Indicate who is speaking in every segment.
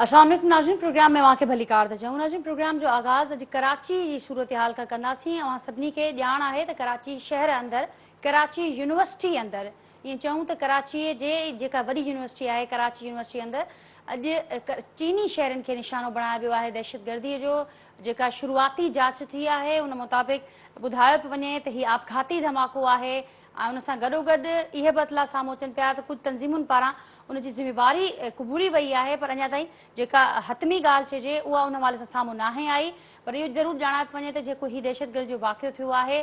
Speaker 1: अस्सलाम वालेकुम नाज़रीन, प्रोग्राम में वाके भली कार चऊं। नाज़रीन, प्रोग्राम जो आगाज़ अॼु कराची जी सूरत हाल खां कंदासीं। अवां सभिनी खे ॼाण आहे त कराची शहर अंदरि, कराची यूनिवर्सिटी अंदरि, ईअं चऊं त कराचीअ जे जेका वॾी यूनिवर्सिटी आहे कराची यूनिवर्सिटी अंदरि अॼु चीनी शहरनि खे निशानो बणायो वियो आहे दहशतगर्दीअ जो। जेका शुरूआती जांच थी आहे उन मुताबिक़ ॿुधायो पियो वञे त हीउ आपघाती धमाको आहे ऐं उन सां गॾोगॾु इहे बि इतला साम्हूं अचनि पिया त कुझु तंज़ीमुनि पारां उनजी ज़िमेवारी क़बूली वई आहे, पर अञा ताईं जेका हतमी ॻाल्हि चइजे उहा उन हवाले सां साम्हूं नाहे आई। पर इहो ज़रूरु ॼाणायो पियो वञे त जेको हीउ दहशतगर्द जो वाक़ियो थियो आहे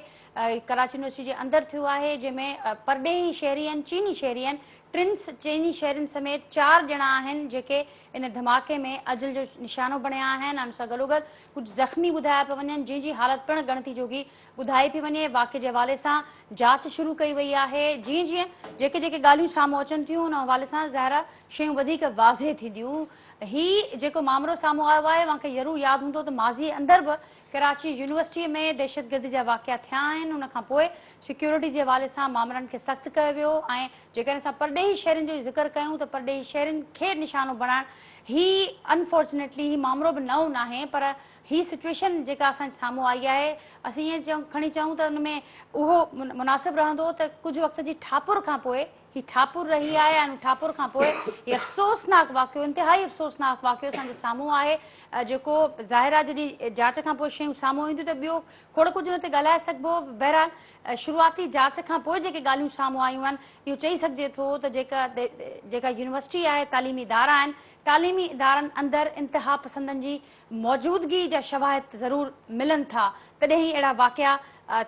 Speaker 1: कराची यूनिवर्सिटी जे अंदरि थियो आहे, जंहिंमें परॾेही शहरी आहिनि, चीनी शहरी आहिनि, टिनि चीनी शहरनि समेत 4 ॼणा आहिनि जेके इन धमाके में अजल जो निशानो बणिया आहिनि। उन सां गॾोगॾु कुझु ज़ख़्मी ॿुधाया पिया वञनि, जंहिंजी हालत पिणु गणती जोगी ॿुधाई पई वञे। वाक़े जे हवाले सां जांच शुरू कई वई आहे। जीअं जीअं जेके जेके ॻाल्हियूं साम्हूं अचनि थियूं उन हवाले सां ज़ाहिर शयूं वधीक वाज़े थींदियूं। हीउ जेको मामिलो साम्हूं आयो आहे, मूंखे ज़रूरु यादि हूंदो त माज़ी अंदरि बि कराची यूनिवर्सिटीअ में दहशतगर्दी जा वाक़िया थिया आहिनि। उन खां पोइ सिक्योरिटी जे हवाले सां मामलनि खे सख़्तु कयो वियो ऐं जेकॾहिं असां परॾेही शहरनि जो ज़िक्र कयूं त परॾेही शहरनि खे निशानो बणाइण हीउ अनफॉर्चुनेटली हीउ मामिलो बि नओं न आहे, पर हीअ सिचुएशन जेका असांजे साम्हूं आई आहे, असीं ईअं खणी चऊं त उन में उहो मुनासिबु रहंदो त कुझु वक़्त जी ठापुर खां पोइ हीअ ठापुर रही आहे ऐं ठापुर खां पोइ हीअ अफ़सोसनाक वाक़ियो, इंतिहाई अफ़सोसनाक वाक़ियो असांजे साम्हूं आहे, जेको ज़ाहिर आहे जॾहिं जांच खां पोइ शयूं साम्हूं ईंदियूं त ॿियो खोड़ कुझु हुन ते ॻाल्हाए सघिबो। बहरहाल शुरूआती जांच खां पोइ जेके ॻाल्हियूं साम्हूं आयूं आहिनि, इहो चई सघिजे थो त जेका यूनिवर्सिटी आहे, तालीमी इदारा आहिनि, तालीमी इदारनि अंदरि इंतिहा पसंदनि जी मौजूदगी जा शवाहिद ज़रूरु मिलनि था, तॾहिं ई अहिड़ा वाक़िया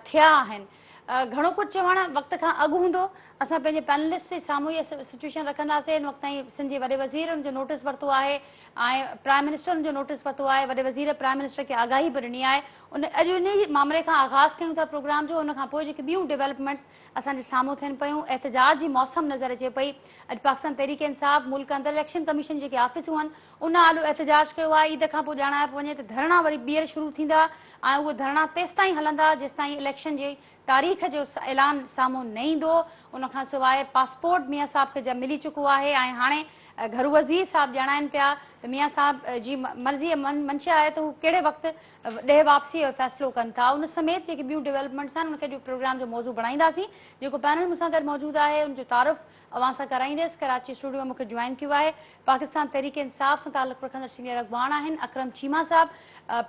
Speaker 1: थिया आहिनि। घणो कुझु चवण वक़्त खां अॻु हूंदो। असां पंहिंजे पैनलिस्ट जे साम्हूं इहा सिचुएशन रखंदासीं। हिन वक़्त ताईं सिंध जे वॾे वज़ीर हुनजो नोटिस वरितो आहे ऐं प्राइम मिनिस्टर हुनजो नोटिस वरितो आहे। वॾे वज़ीर प्राइम मिनिस्टर खे आगाही बि ॾिनी आहे। अॼु उन मामले खां आगाज़ कयूं था प्रोग्राम जो। उन खां पोइ जेके ॿियूं डेवलपमेंट्स असांजे साम्हूं थियनि पियूं, एहतजाज जी मौसम नज़र अचे पई। अॼु पाकिस्तान तहरीक इंसाफ़ मुल्क अंदरि इलेक्शन कमीशन जेके ऑफिसूं आहिनि उन आलू एहतजाज कयो आहे। ईद खां पोइ ॼाणायो पियो वञे त धरणा वरी ॿीहर शुरू थींदा ऐं उहे धरणा तेसि ताईं हलंदा जेसि ताईं इलेक्शन जी तारीख़ जो ऐलान साम्हूं न ईंदो। उनखां सवाइ पासपोर्ट मियां साहब खे जब मिली चुको आहे ऐं हाणे घर वज़ीर साहब ॼाणाइनि पिया त मियां साहब जी मर्ज़ी मंशा आहे त हू कहिड़े वक़्तु ॾे वापसीअ जो फ़ैसिलो कनि था। उन समेत जेके ॿियूं डेवलपमेंट्स आहिनि उनखे प्रोग्राम जो मौज़ू बणाईंदासीं। जेको पैनल मूंसां गॾु मौजूदु आहे उनजो तारुफ़ अवां सां कराईंदसि। कराची स्टूडियो में मूंखे जॉइन कयो आहे पाकिस्तान तहरीक इंसाफ़ सां तालुक़ु रखंदड़ सीनियर अॻवान आहिनि अकरम चीमा साहब,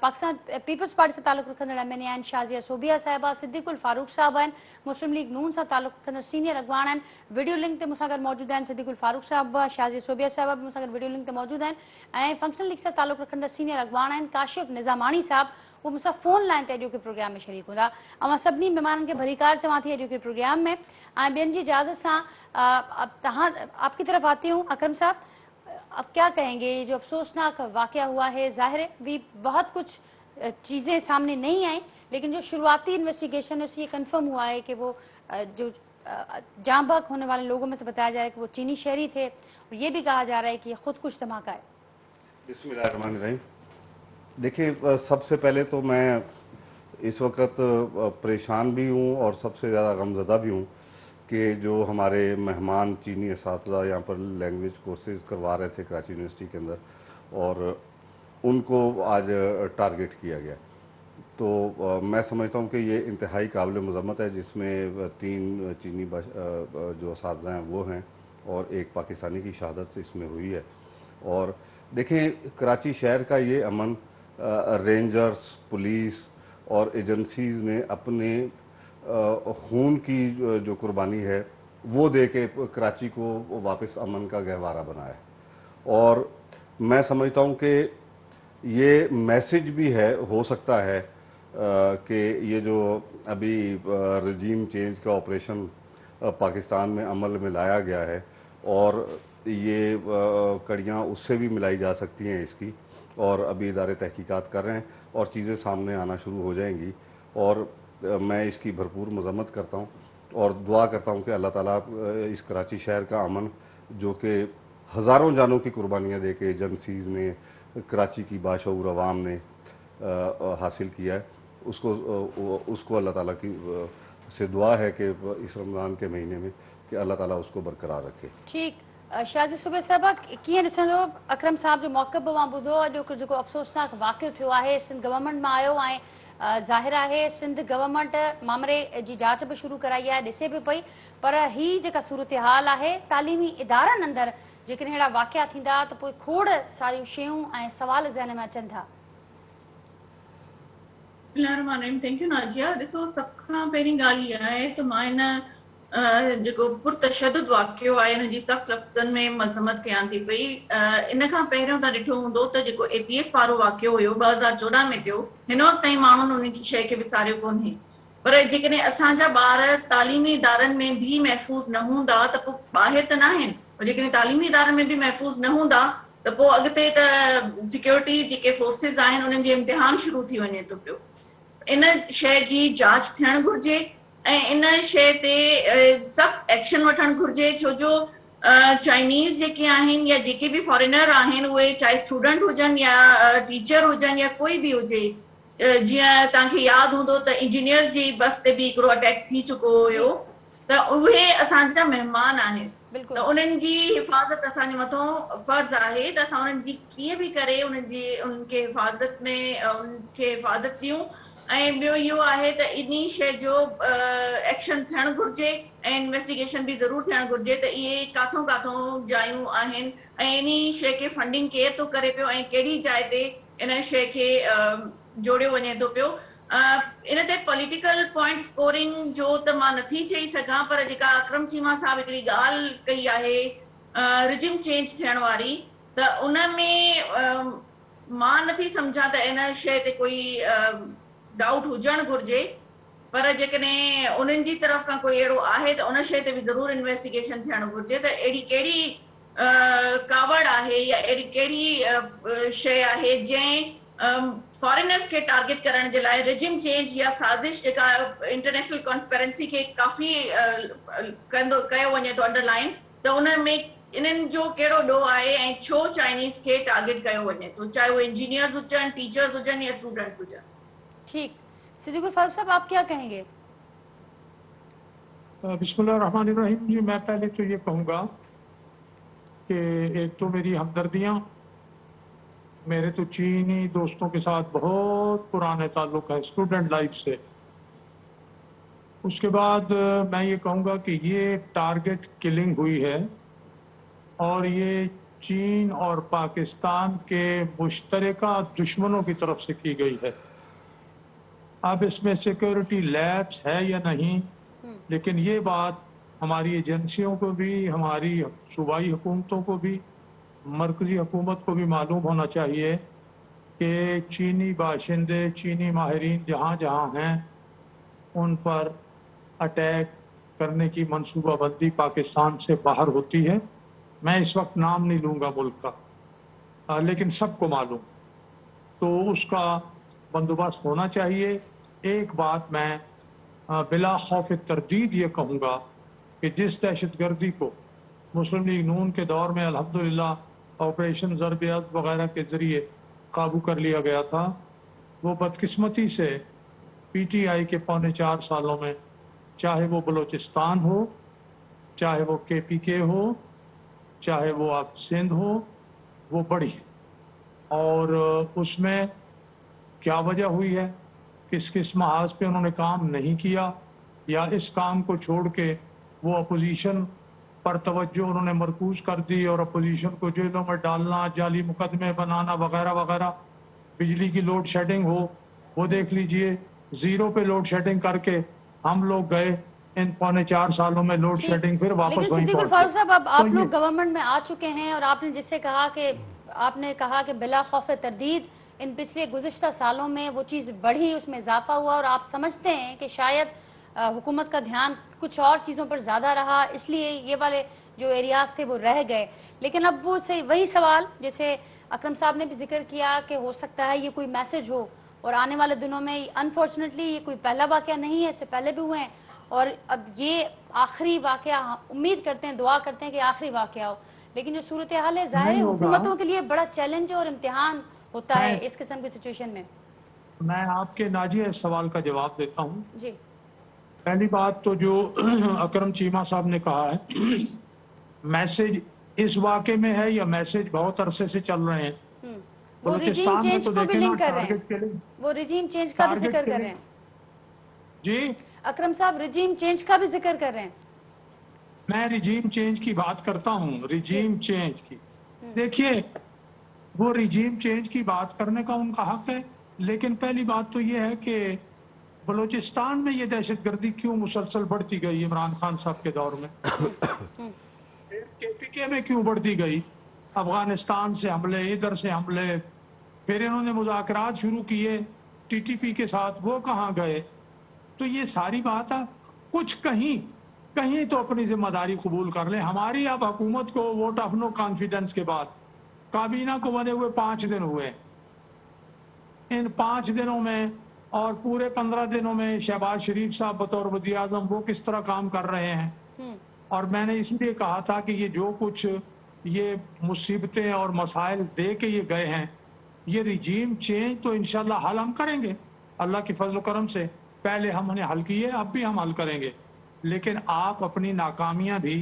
Speaker 1: पाकिस्तान पीपल्स पार्टी सां तालुक़ु रखंदड़ MNA आहिनि शाज़िया सोबिया साहिबा, सिद्दीकुल फारूक साहब आहिनि मुस्लिम लीग नून सां तालुक़ु रखंदड़ सीनियर अॻवान आहिनि। वीडियो लिंक ते मूंसां गॾु मौजूदु आहिनि सिद्दीकुल फारूक साहब, शाज़िया सोबिया साहिबा बि मूंसां गॾु वीडियो लिंक ते मौजूदु आहिनि ऐं फंक्शनल लीग सां तालुक़ु रखंदड़ सीनियर अॻवान आहिनि काशिफ निज़ामानी साहब, उहो मूंसां फ़ोन लाइन ते अॼु के प्रोग्राम में शरीक हूंदा। ऐं सभिनी महिमाननि खे भलीकार चवां थी अॼु के प्रोग्राम में ऐं ॿियनि जी इजाज़त सां तव्हां आपकी तरफ आती हूँ। अकरम साहब, अब क्या कहेंगे, ये जो अफसोसनाक वाक़या हुआ है, ज़ाहिर है भी बहुत कुछ चीज़ें सामने नहीं आई, लेकिन जो शुरुआती इन्वेस्टिगेशन है उससे ये कन्फर्म हुआ है कि वो जो जाँ बहक होने वाले लोगों में से बताया जा रहा है कि वो चीनी शहरी थे और ये भी कहा जा रहा है कि ये खुद कुछ धमाका है।
Speaker 2: बिस्मिल्लाहिर्रहमानिर्रहीम। देखिए, सबसे पहले तो मैं इस वक्त परेशान भी हूँ और सबसे ज़्यादा गमज़दा भी हूँ कि जो हमारे मेहमान चीनी असातिज़ा यहाँ पर लैंग्वेज कोर्सेज़ करवा रहे थे कराची यूनिवर्सिटी के अंदर और उनको आज टारगेट किया गया। तो मैं समझता हूँ कि ये इंतहाई काबिल मज़म्मत है, जिसमें 3 चीनी जो असातिज़ा हैं वो हैं और एक पाकिस्तानी की शहादत इसमें हुई है। और देखें, कराची शहर का ये अमन रेंजर्स, पुलिस और एजेंसीज़ ने अपने खून की जो कुर्बानी है वो दे के कराची को वापस अमन का गहवारा बनाया। और मैं समझता हूँ कि ये मैसेज भी है, हो सकता है कि ये जो अभी रजीम चेंज का ऑपरेशन पाकिस्तान में अमल में लाया गया है और ये कड़ियाँ उससे भी मिलाई जा सकती हैं इसकी, और अभी इदारे तहकीकात कर रहे हैं और चीज़ें सामने आना शुरू हो जाएंगी। और मैं इसकी भरपूर मज़म्मत करता हूँ और दुआ करता हूँ कि अल्लाह ताला इस कराची शहर का अमन, जो कि हज़ारों जानों की कुर्बानियाँ दे के एजेंसीज़ ने, कराची की बाशऊर अवाम ने हासिल किया है, उसको अल्लाह ताला की से दुआ है कि इस रमज़ान के महीने में कि अल्लाह ताला उसको बरकरार रखे।
Speaker 1: ठीक, शाज़ी सूबे साहिबा कीअं ॾिसंदो अकरम साहब जो मौक़िफ़ मां ॿुधो अॼु जेको अफ़सोसनाक वाक़ियो थियो आहे सिंध गवर्नमेंट मां आयो ऐं ज़ाहिर आहे सिंध गवर्नमेंट मामले जी जांच बि शुरू कराई आहे ॾिसे बि पई पर ही जेका सूरत हाल आहे तालीमी इदारनि अंदरि जेकॾहिं अहिड़ा वाक़िया थींदा त पोइ खोड़ सारियूं शयूं ऐं सवाल ज़हन में अचनि था।
Speaker 3: बिस्मिल्लाहिर्रहमानिर्रहीम। Thank U Nazia. ॾिसो सभ खां पहिरीं ॻाल्हि इहा आहे त मां हिन जेको पुरतशदुद वाक़ियो आहे हिन जी सख़्त लफ़्ज़नि में मज़म्मत कयां थी पई। इन खां पहिरियों तव्हां ॾिठो हूंदो त जेको APS वारो वाक़ियो हुयो 2014 में थियो, हिन वक़्त ताईं माण्हुनि उन शइ खे विसारियो कोन्हे। पर जेकॾहिं असांजा ॿार तालीमी इदारनि में बि महफ़ूज़ न हूंदा त पोइ ॿाहिरि त न आहिनि, पर जेकॾहिं तालीमी इदारनि में बि महफ़ूज़ न हूंदा त पोइ अॻिते त सिक्योरिटी जेके फोर्सिस आहिनि उन्हनि जो इम्तिहान शुरू थी वञे थो पियो। इन शइ जी जांच थियणु घुरिजे ऐं इन शइ ते सख़्त एक्शन वठणु घुरिजे, छो जो चाइनीज़ जेके आहिनि या जेके बि फॉरेनर आहिनि उहे चाहे स्टूडेंट हुजनि या टीचर हुजनि या कोई बि हुजे, जीअं तव्हांखे यादि हूंदो त इंजीनियर्स जी बस ते बि हिकिड़ो अटैक थी चुको हुयो, त उहे असांजा महिमान आहिनि त उन्हनि जी हिफ़ाज़त असांजे मथां फ़र्ज़ु आहे त असां उन्हनि जी कीअं बि करे उनखे हिफ़ाज़त में उनखे हिफ़ाज़त ॾियूं। ऐं ॿियो इहो आहे त इन शइ जो एक्शन थियणु घुरिजे ऐं इन्वेस्टिगेशन बि ज़रूरु थियणु घुरिजे त इहे काथों काथों जायूं आहिनि ऐं इन शइ खे फंडिंग केरु थो करे पियो ऐं कहिड़ी जाइ ते इन शइ खे जोड़ियो वञे थो पियो। इन ते पॉलिटिकल पॉइंट स्कोरिंग जो त मां नथी चई सघां, पर जेका अकरम चीमा साहब हिकिड़ी ॻाल्हि कई आहे रिजिम चेंज थियण वारी, त उन में मां नथी सम्झां त इन शइ ते कोई डाउट हुजणु घुरिजे, पर जेकॾहिं उन्हनि जी तरफ़ खां कोई अहिड़ो आहे त उन शइ ते बि ज़रूरु इन्वेस्टिगेशन थियणु घुरिजे त अहिड़ी कहिड़ी कावड़ आहे या अहिड़ी कहिड़ी शइ आहे जंहिं फॉरेनर्स खे टारगेट करण जे लाइ रिजिम चेंज या साज़िश जेका इंटरनेशनल कॉन्स्पेरेंसी खे काफ़ी कयो वञे थो अंडरलाइन, त उन में इन्हनि जो कहिड़ो ॾोह आहे ऐं छो चाइनीज़ खे टारगेट कयो वञे थो, चाहे उहे इंजीनियर्स हुजनि, टीचर्स हुजनि या स्टूडेंट्स हुजनि।
Speaker 1: ठीक, सिद्दीकुल फारूक साहब आप क्या कहेंगे?
Speaker 4: बिस्मिल्लाहिर्रहमानिर्रहीम जी, मैं पहले तो ये कहूँगा कि एक तो मेरी हमदर्दियाँ, मेरे तो चीनी दोस्तों के साथ बहुत पुराने ताल्लुक है स्टूडेंट लाइफ से। उसके बाद मैं ये कहूँगा कि ये टारगेट किलिंग हुई है और ये चीन और पाकिस्तान के मुश्तरका दुश्मनों की तरफ से की गई है। अब इसमें सिक्योरिटी लैब्स है या नहीं, लेकिन ये बात हमारी एजेंसियों को भी, हमारी सूबाई हुकूमतों को भी, मरकजी हुकूमत को भी मालूम होना चाहिए कि चीनी बाशिंदे, चीनी माहिरीन जहाँ जहाँ हैं उन पर अटैक करने की मंसूबाबंदी पाकिस्तान से बाहर होती है। मैं इस वक्त नाम नहीं लूँगा मुल्क का, लेकिन सबको मालूम, तो उसका बंदोबस्त होना चाहिए। एक बात मैं बिला खौफ तरदीद ये कहूँगा कि जिस दहशतगर्दी को मुस्लिम लीग नून के दौर में अल्हम्दुलिल्लाह ऑपरेशन ज़रब वगैरह के ज़रिए काबू कर लिया गया था, वो बदकिस्मती से PTI के 4.25 सालों में, चाहे वो बलूचिस्तान हो, चाहे वो KPK हो, चाहे वो आप सिंध हो, वो बढ़ी है। और उसमें क्या वजह हुई है, किस महाज पे उन्होंने काम नहीं किया, या इस काम को छोड़ के वो अपोजिशन पर तवज्जो उन्होंने मरकूज कर दी और अपोजिशन को जेलों में डालना, जाली मुकदमे बनाना वगैरह वगैरह। बिजली की लोड शेडिंग हो, वो देख लीजिए, जीरो पे लोड शेडिंग करके हम लोग गए, इन 4.25 सालों में लोड शेडिंग फिर वापस
Speaker 1: लेकिन
Speaker 4: वहीं
Speaker 1: सिद्दीकुल
Speaker 4: पहुंच
Speaker 1: फारूक साहब, अब आप
Speaker 4: तो
Speaker 1: लोग गवर्नमेंट में आ चुके हैं और आपने जिससे कहा कि आपने कहा कि बिला खौफ तरदीद इन पिछले गुज़िश्ता सालों में वो चीज़ बढ़ी, उसमें इजाफा हुआ और आप समझते हैं कि शायद हुकूमत का ध्यान कुछ और चीज़ों पर ज़्यादा रहा, इसलिए ये वाले जो एरियाज थे वो रह गए। लेकिन अब वो से वही सवाल जैसे अकरम साहब ने भी जिक्र किया कि हो सकता है ये कोई मैसेज हो और आने वाले दिनों में अनफॉर्चुनेटली ये कोई पहला वाक़या नहीं है, इससे पहले भी हुए हैं और अब ये आखिरी वाक़या, उम्मीद करते हैं, दुआ करते हैं कि आखिरी वाक़या हो। लेकिन जो सूरत हाल है ज़ाहिर है हुकूमतों के लिए बड़ा चैलेंज और इम्तिहान होता है इस किस्म की सिचुएशन में।
Speaker 4: मैं आपके नाजिया इस सवाल का जवाब देता हूँ
Speaker 1: जी।
Speaker 4: पहली बात तो जो अकरम चीमा साहब ने कहा है, मैसेज इस वाक़े में है या मैसेज बहुत अरसे से चल रहे हैं।
Speaker 1: वो रिजीम
Speaker 4: बलूचिस्तान में
Speaker 1: चेंज
Speaker 4: तो
Speaker 1: को भी
Speaker 4: देखे ना,
Speaker 1: लिंक कर रहे
Speaker 4: टारगेट
Speaker 1: हैं,
Speaker 4: किलिंग,
Speaker 1: वो रिजीम चेंज का भी
Speaker 4: टारगेट
Speaker 1: जिक्र कर रहे
Speaker 4: किलिंग।
Speaker 1: हैं।
Speaker 4: जी,
Speaker 1: अकरम साहब रिजीम चेंज का भी जिक्र कर रहे हैं।
Speaker 4: मैं रिजीम चेंज की बात करता हूँ, रिजीम चेंज की। देखिए, वो रिजीम चेंज की बात करने का उनका हक है, लेकिन पहली बात तो ये है कि बलूचिस्तान में ये दहशतगर्दी क्यों मुसलसल बढ़ती गई इमरान खान साहब के दौर में, केपीके में क्यों बढ़ती गई, अफगानिस्तान से हमले, इधर से हमले, फिर इन्होंने मुज़ाकरात शुरू किए टीटीपी के साथ, वो कहाँ गए। तो ये सारी बात है, कुछ कहीं कहीं तो अपनी जिम्मेदारी कबूल कर ले। हमारी अब हुकूमत को वोट ऑफ नो कॉन्फिडेंस के बाद काबीना को बने हुए 5 दिन हुए। इन 5 दिनों में और पूरे 15 दिनों में शहबाज शरीफ साहब बतौर वज़ीर आज़म वो किस तरह काम कर रहे हैं। और मैंने इसलिए कहा था कि ये जो कुछ ये मुसीबतें और मसाइल दे के ये गए हैं, ये रिजीम चेंज तो इंशाल्लाह हल हम करेंगे अल्लाह की फजल करम से। पहले हमने हल किए, अब भी हम हल करेंगे। लेकिन आप अपनी नाकामियां भी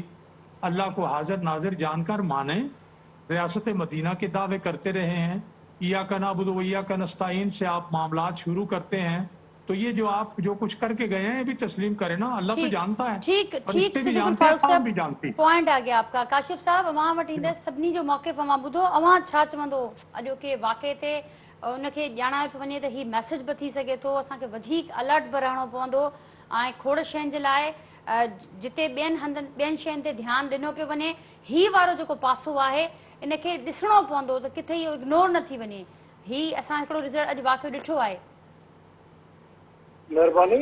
Speaker 4: अल्लाह को हाजिर नाजिर जानकर माने। रियासत मदीना के दावे करते रहे हैं, इया का नाबुदु व इया का नस्ताईन से आप मामलात शुरू करते हैं, तो ये जो आप जो कुछ करके गए हैं भी तस्लीम करें ना, अल्लाह तो जानता है।
Speaker 1: ठीक
Speaker 4: और
Speaker 1: ठीक
Speaker 4: इससे भी
Speaker 1: सिद्दीकुल
Speaker 4: जानते हैं,
Speaker 1: फारूक
Speaker 4: कौम
Speaker 1: साहब,
Speaker 4: भी जानती है।
Speaker 1: पॉइंट आ गया आपका। काशिफ साहब अवां वटि ईंदे सभिनी जो मौक़िफ़ अवां ॿुधो, अवां छा चवंदो अॼोके वाक़े ते? उनखे ॼाणायो पियो वञे त हीउ मैसेज बि थी सघे थो, असांखे वधीक अलर्ट बि रहणो पवंदो ऐं खोड़ शयुनि जे लाइ जिते ॿियनि शयुनि ते ध्यानु ॾिनो पियो वञे, हीउ वारो जेको पासो आहे इनखे ॾिसणो पवंदो त किथे इहो इग्नोर न थी वञे। हीउ असां हिकिड़ो रिज़ल्ट अॼु वाक़ियो ॾिठो आहे।
Speaker 5: महिरबानी।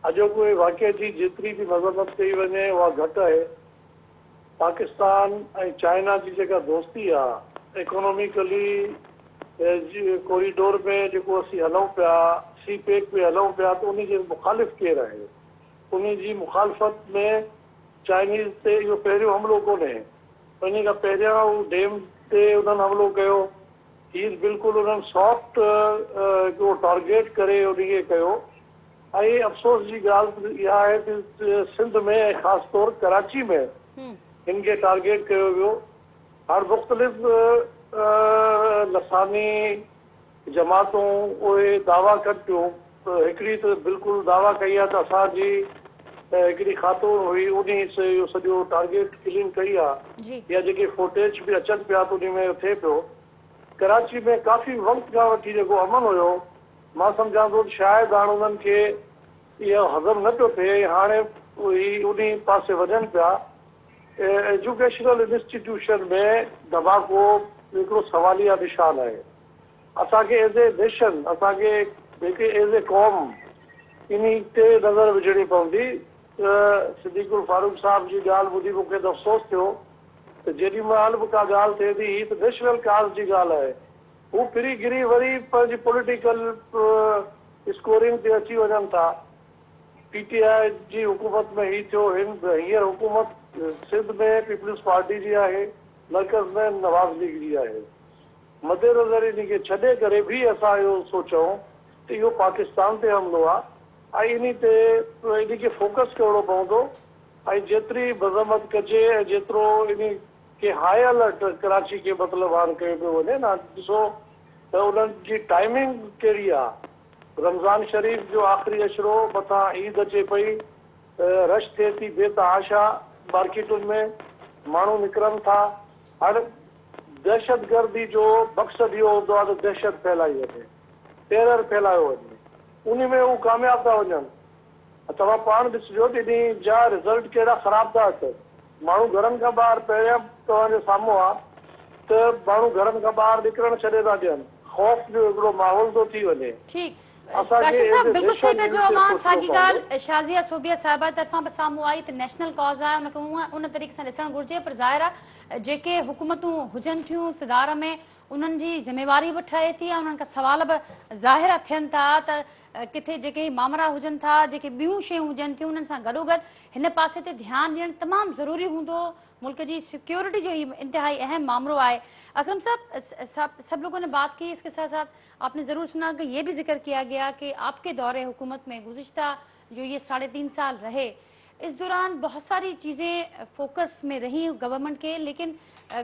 Speaker 5: अॼोके वाक़े जी जेतिरी बि मज़म्मत कई वञे उहा घटि आहे। पाकिस्तान ऐं चाइना जी जेका दोस्ती आहे, इकोनॉमिकली कॉरिडोर में जेको असीं हलूं पिया, सी पैक में हलूं पिया, त उन जे मुखालिफ़ केरु आहे? उन जी मुखालफ़त में चाइनीज़ ते इहो पहिरियों हमिलो कोन्हे। इन खां पहिरियां हू डेम ते उन्हनि हमिलो कयो। हीअ बिल्कुलु उन्हनि सॉफ्ट हिकिड़ो टारगेट करे उनखे कयो। ऐं अफ़सोस जी ॻाल्हि इहा आहे त सिंध में ऐं ख़ासि तौर कराची में हिन खे टारगेट कयो वियो। हर मुख़्तलिफ़ लसानी जमातूं उहे दावा कनि पियूं। हिकिड़ी त बिल्कुलु दावा कई आहे त असांजी हिकिड़ी ख़ातून हुई, उन से इहो सॼो टारगेट किलिंग कई आहे। या जेके फुटेज बि अचनि पिया त उन में थिए पियो। कराची में काफ़ी वक़्त खां वठी जेको अमन हुयो, मां सम्झां थो शायदि हाणे उन्हनि खे इहो हज़म न पियो थिए, हाणे उन पासे वञनि पिया। एजुकेशनल इंस्टीट्यूशन में धमाको हिकिड़ो सवालिया निशान आहे। असांखे एज़ ए नेशन, असांखे जेके एज़ ए कौम इन ते नज़र विझणी पवंदी। सिद्दीकुल फारूक साहब जी ॻाल्हि ॿुधी मूंखे त अफ़सोस थियो त जेॾी महिल बि का ॻाल्हि थिए थी, हीअ त नेशनल काज़ जी ॻाल्हि आहे। हू फिरी गिरी वरी पंहिंजी पॉलिटिकल स्कोरिंग ते अची वञनि था। पीटीआई जी हुकूमत में हीअ थियो, हींअर हुकूमत सिंध में पीपल्स पार्टी जी आहे, मर्कज़ में नवाज़ लीग जी आहे। मद्देनज़र इन खे छॾे करे बि असां इहो सोचूं त इहो पाकिस्तान ते हमिलो आहे ऐं इन ते इन खे फोकस करिणो पवंदो। ऐं जेतिरी मज़म्मत कजे ऐं जेतिरो इन खे हाई अलर्ट कराची खे मतिलबु हाणे कयो पियो वञे न। ॾिसो त उन्हनि जी टाइमिंग कहिड़ी आहे। रमज़ान शरीफ़ जो आख़िरी अशरो, मथां ईद अचे पई, रश थिए थी बेतहाशा मार्केटुनि में, माण्हू निकिरनि था। हाणे दहशतगर्दी जो मक़सदु इहो हूंदो आहे त दहशत फैलाई वञे, टेरर फैलायो वञे, उन में हू कामयाबु था वञनि। तव्हां पाण ॾिसिजो त इन जा रिज़ल्ट कहिड़ा ख़राब था अचनि। माण्हू घरनि खां ॿाहिरि, पहिरियां तव्हांजे साम्हूं आहे त माण्हू घरनि खां ॿाहिरि निकिरणु छॾे था ॾियनि, ख़ौफ़ जो हिकिड़ो माहौल थो थी वञे।
Speaker 1: काशिफ साहब बिल्कुलु सही पिया चओ। मां साॻी ॻाल्हि शाज़िया सोबिया साहिबा तरफ़ां बि साम्हूं आई त नेशनल कॉज़ आहे, उनखे उन तरीक़े सां ॾिसणु घुरिजे। पर ज़ाहिर आहे जेके हुकूमतूं हुजनि थियूं इक़्तिदार में, उन्हनि जी ज़िम्मेवारी बि ठहे थी ऐं उन्हनि खां सवाल बि ज़ाहिर थियनि था त किथे जेके मामला हुजनि था, जेके ॿियूं शयूं हुजनि थियूं, उन्हनि सां गॾोगॾु हिन पासे ते ध्यानु ॾियणु तमामु ज़रूरी हूंदो। मुल्क की सिक्योरिटी जो ही इंतहाई अहम मामलो है। अकरम साहब, सब लोगों ने बात की, इसके साथ साथ आपने ज़रूर सुना कि ये भी जिक्र किया गया कि आपके दौरे हुकूमत में गुज़िश्ता जो ये 3.5 साल रहे, اس دوران بہت ساری چیزیں فوکس میں رہی گورنمنٹ کے، لیکن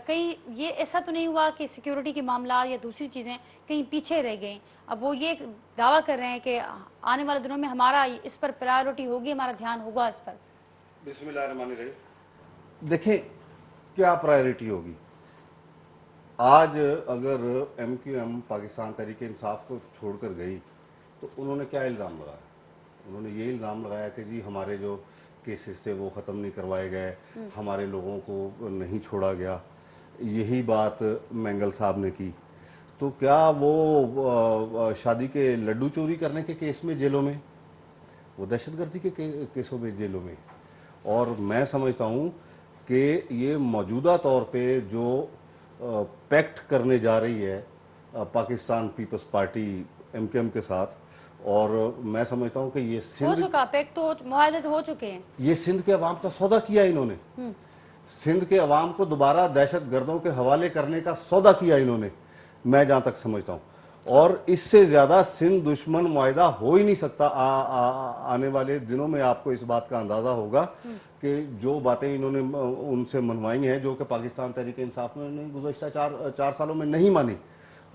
Speaker 1: کہیں یہ ایسا تو نہیں ہوا کہ سیکیورٹی کے معاملات یا دوسری چیزیں کہیں پیچھے رہ گئیں؟ اب وہ یہ دعویٰ کر رہے ہیں کہ آنے والے دنوں میں ہمارا اس پر پرائیورٹی ہوگی، ہمارا دھیان ہوگا اس پر۔
Speaker 2: بسم اللہ الرحمن الرحیم۔ دیکھیں کیا پرائیورٹی ہوگی۔ آج اگر M Q M Pakistan Tehreek Insaf کو چھوڑ کر گئی تو انہوں نے کیا الزام لگایا؟ انہوں نے یہ الزام لگایا کہ جی ہمارے جو کیسز تھے وہ ختم نہیں کروائے گئے، ہمارے لوگوں کو نہیں چھوڑا گیا۔ یہی بات مینگل صاحب نے کی۔ تو کیا وہ شادی کے لڈو چوری کرنے کے کیس میں جیلوں میں، وہ دہشت گردی کے کیسوں میں جیلوں میں؟ اور میں سمجھتا ہوں کہ یہ موجودہ طور پہ جو پیکٹ کرنے جا رہی ہے Pakistan peoples party M Q M کے ساتھ، اور میں سمجھتا ہوں کہ یہ
Speaker 1: ہو
Speaker 2: سندھ،
Speaker 1: چکا پیکٹ تو معاہدے ہو چکے ہیں،
Speaker 2: یہ سندھ کے عوام کا سودا کیا انہوں نے، سندھ کے عوام کو دوبارہ دہشت گردوں کے حوالے کرنے کا سودا کیا انہوں نے، میں جہاں تک سمجھتا ہوں۔ اور اس سے زیادہ سندھ دشمن معاہدہ ہو ہی نہیں سکتا۔ آنے والے دنوں میں آپ کو اس بات کا اندازہ ہوگا کہ جو باتیں انہوں نے ان سے منوائی ہیں، جو کہ پاکستان تحریک انصاف نے گزشتہ چار سالوں میں نہیں مانی،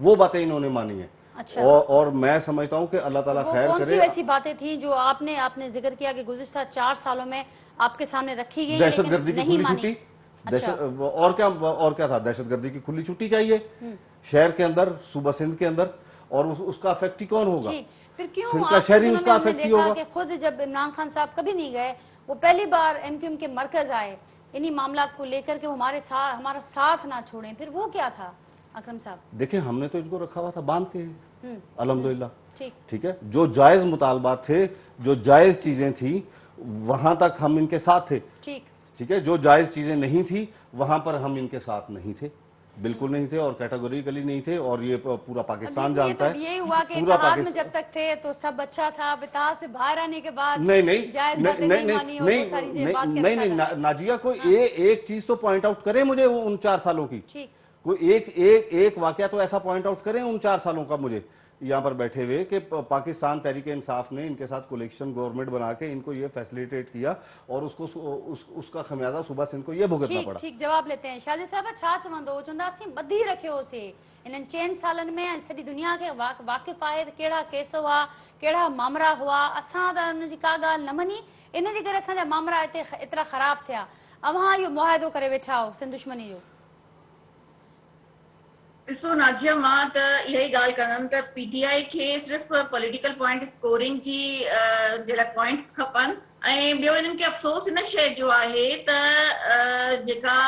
Speaker 2: وہ باتیں انہوں نے مانی ہیں۔ اور میں سمجھتا ہوں کہ اللہ تعالیٰ خیر
Speaker 1: کون سی
Speaker 2: کرے۔
Speaker 1: ایسی باتیں تھیں جو آپ نے ذکر کیا کہ گزشتہ 4 سالوں میں آپ کے سامنے رکھی گئی
Speaker 2: دہشت گردی کی کھلی چھٹی،
Speaker 1: اچھا،
Speaker 2: اور کیا تھا؟ دہشت گردی کی کھلی چھٹی چاہیے شہر کے اندر، صوبہ سندھ کے اندر، اور اس کا افیکٹ ہی کون ہوگا؟
Speaker 1: پھر کیوں
Speaker 2: سندھ کا شہری اس کا افیکٹ ہی ہوگا؟
Speaker 1: کہ خود جب عمران خان صاحب کبھی نہیں گئے، وہ پہلی بار ایم کیو ایم کے مرکز آئے انہی معاملات کو لے کر کے ہمارا ساتھ نہ چھوڑیں، پھر وہ کیا تھا اکرم صاحب؟
Speaker 2: دیکھیں ہم نے تو ان کو رکھا ہوا تھا باندھ کے، الحمدللہ،
Speaker 1: ٹھیک
Speaker 2: ہے، جو جائز مطالبات تھے، جو جائز چیزیں تھیں وہاں تک ہم ان کے ساتھ تھے، ٹھیک ہے، جو جائز چیزیں نہیں تھی وہاں پر ہم ان کے ساتھ نہیں تھے، بالکل نہیں تھے، اور کیٹیگوریکلی نہیں تھے، اور یہ پورا پاکستان جانتا ہے۔
Speaker 1: یہ ہوا کہ اتحاد میں جب تک تھے تو سب اچھا تھا، اتحاد سے باہر آنے کے بعد
Speaker 2: نہیں ناجیہ، کوئی ایک چیز تو پوائنٹ آؤٹ کریں مجھے ان 4 سالوں کی، کوئی ایک واقعہ تو ایسا پوائنٹ آؤٹ کریں ان 4 سالوں کا مجھے یہاں پر بیٹھے ہوئے کہ پاکستان تحریک انصاف نے ان کے ساتھ کولیکشن گورنمنٹ بنا کے ان کو یہ فیسلیٹیٹ کیا، اور اس کا خمیازہ صوبہ سندھ کو یہ بھگتنا پڑا۔
Speaker 1: ٹھیک جواب لیتے ہیں۔ شاہد صاحب چھا چوندو چوندا سی بدھی رکھیو سے انن 4 سالن میں ساری دنیا کے واقف ہے کیڑا کیس ہوا، کیڑا معاملہ ہوا، اساں دا ان جی کا گال نہ منی، ان جے کرے اساں جا معاملہ اترا خراب تھیا، اوہاں یہ معاہدو کرے ویٹھا ہو سندھ دشمنی جو؟
Speaker 3: ॾिसो नाजिया, मां त इहा ई ॻाल्हि कंदमि त पीटीआई खे सिर्फ़ु पॉलिटिकल पॉइंट स्कोरिंग जे लाइ पॉइंट्स खपनि, ऐं ॿियो इन्हनि खे अफ़सोस इन शइ जो आहे त जेका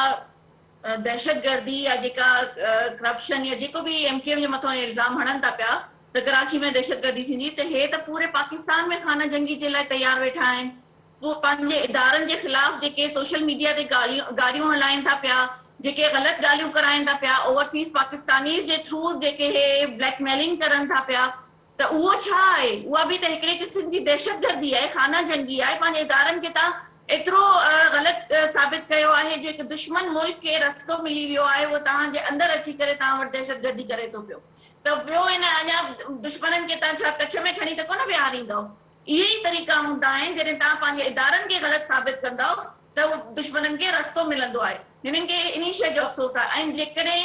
Speaker 3: दहशतगर्दी या जेका करप्शन या जेको बि एमकेएम जे मथां इल्ज़ाम हणनि था पिया त कराची में दहशतगर्दी थींदी, त हे त पूरे पाकिस्तान में खाना जंगी जे लाइ तयार वेठा आहिनि। वो पंहिंजे इदारनि जे ख़िलाफ़ जेके सोशल मीडिया ते गारियूं हलाइनि था पिया, जेके ग़लति ॻाल्हियूं कराइनि था पिया, ओवरसीज़ पाकिस्तानीज़ जे थ्रू जेके हे ब्लैकमेलिंग करनि था पिया, त उहो छा आहे? उहा बि त हिकिड़े क़िस्म जी दहशतगर्दी आहे, खाना जंगी आहे। पंहिंजे इदारनि खे तव्हां एतिरो ग़लति साबित कयो आहे जो हिकु दुश्मन मुल्क खे रस्तो मिली वियो आहे, उहो तव्हांजे अंदरि अची करे तव्हां वटि दहशतगर्दी करे थो पियो। त ॿियो इन अञा दुश्मननि खे तव्हां छा कच्छ में खणी त कोन विहारींदव? इहे ई तरीक़ा हूंदा आहिनि जॾहिं तव्हां पंहिंजे इदारनि खे ग़लति साबित कंदव त दुश्मननि खे रस्तो मिलंदो आहे। हिननि खे इन शइ जो अफ़सोस आहे। ऐं जेकॾहिं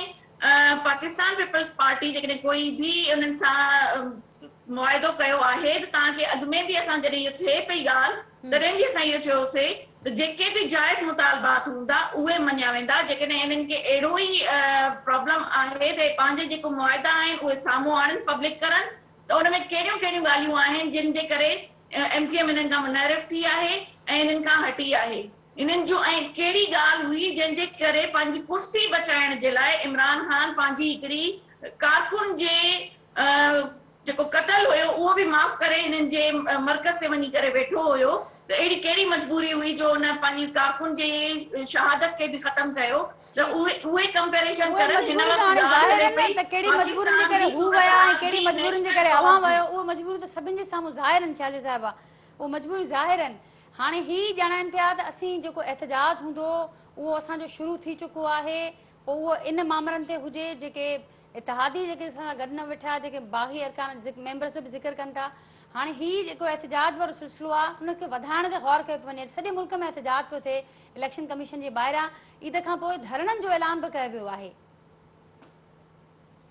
Speaker 3: पाकिस्तान पीपल्स पार्टी जेकॾहिं कोई बि उन्हनि सां मुआइदो कयो आहे त तव्हांखे अॻु में बि असां जॾहिं इहो थिए पई ॻाल्हि तॾहिं बि असां इहो चयोसीं त जेके बि जाइज़ मुतालबात हूंदा उहे मञिया वेंदा। जेकॾहिं इन्हनि खे अहिड़ो ई प्रॉब्लम आहे त पंहिंजे जेको मुआइदा आहिनि उहे साम्हूं आणनि, पब्लिक करनि, त उन में कहिड़ियूं कहिड़ियूं ॻाल्हियूं आहिनि जिन जे करे एमकेएम इन्हनि खां मुनहरिफ थी आहे ऐं इन्हनि खां हटी आहे। इन्हनि जो ऐं कहिड़ी ॻाल्हि हुई जंहिंजे करे पंहिंजी कुर्सी बचाइण जे लाइ इमरान ख़ान पंहिंजी हिकिड़ी कारकुन जे जेको क़तल हुयो उहो बि माफ़ करे हिननि जे मर्कज़ ते वञी करे वेठो हुयो। त अहिड़ी कहिड़ी मजबूरी हुई जो हुन पंहिंजी कारकुन जे शहादत खे बि ख़तम कयो? त उहे कंपैरिजन करनि हिन वक़्तु
Speaker 1: त कहिड़ी मजबूरनि जे करे हू विया ऐं कहिड़ी मजबूरनि जे करे अवां वियो, उहो मजबूरी त सभिनि जे साम्हूं ज़ाहिर आहिनि। शाहजी साहिबा, उहो मजबूरी ज़ाहिर आहिनि। हाणे ही ॼाणाइनि पिया त असीं जेको एहतजाज हूंदो उहो असांजो शुरू थी चुको आहे, पोइ उहो इन मामलनि ते हुजे जेके इतिहादी जेके असां गॾु न वेठा, जेके बाग़ी अरकान मेंबर्स जो बि ज़िक्र कनि था, हाणे ही जेको एहतजाज वारो सिलसिलो आहे उनखे वधाइण ते गौर कयो पियो वञे। सॼे मुल्क में एहतजाज पियो थिए इलेक्शन कमीशन जे ॿाहिरां, ईद खां पोइ धरणनि जो ऐलान बि कयो वियो आहे।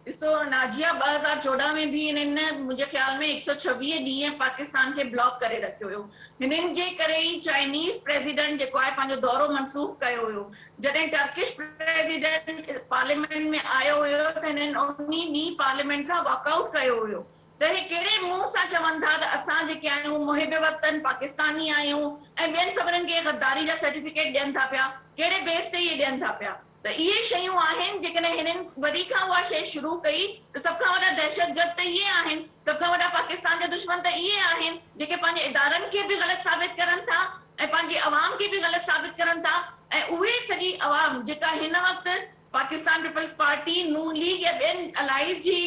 Speaker 3: ॾिसो नाजिया 2014 में बि हिननि मुंहिंजे ख़्याल में 126 ॾींहं पाकिस्तान खे ब्लॉक करे रखियो हुयो। हिननि जे करे ई चाइनीज़ प्रेसिडेंट जेको आहे पंहिंजो दौरो मनसूख कयो हुयो। जॾहिं टर्किश प्रेसिडेंट पार्लियामेंट में आयो हुयो त हिननि उन ॾींहुं पार्लियामेंट खां वॉकआउट कयो हुयो। त हे कहिड़े मुंहं सां चवनि था त असां जेके आहियूं मुहिब वतन पाकिस्तानी आहियूं ऐं ॿियनि सभिनीनि खे गद्दारी जा सर्टिफिकेट ॾियनि था पिया? कहिड़े बेस ते इहे ॾियनि था पिया? त इहे शयूं आहिनि जेकॾहिं हिननि वरी खां उहा शइ शुरू कई त सभ खां वॾा दहशतगर्द त इहे आहिनि, सभ खां वॾा पाकिस्तान जा दुश्मन त इहे आहिनि जेके पंहिंजे इदारनि खे बि ग़लति साबित करनि था ऐं पंहिंजी अवाम खे बि ग़लति साबित करनि था। ऐं उहे सॼी अवाम जेका हिन वक़्तु पाकिस्तान पीपल्स पार्टी, नून लीग या ॿियनि अलाइज़ जी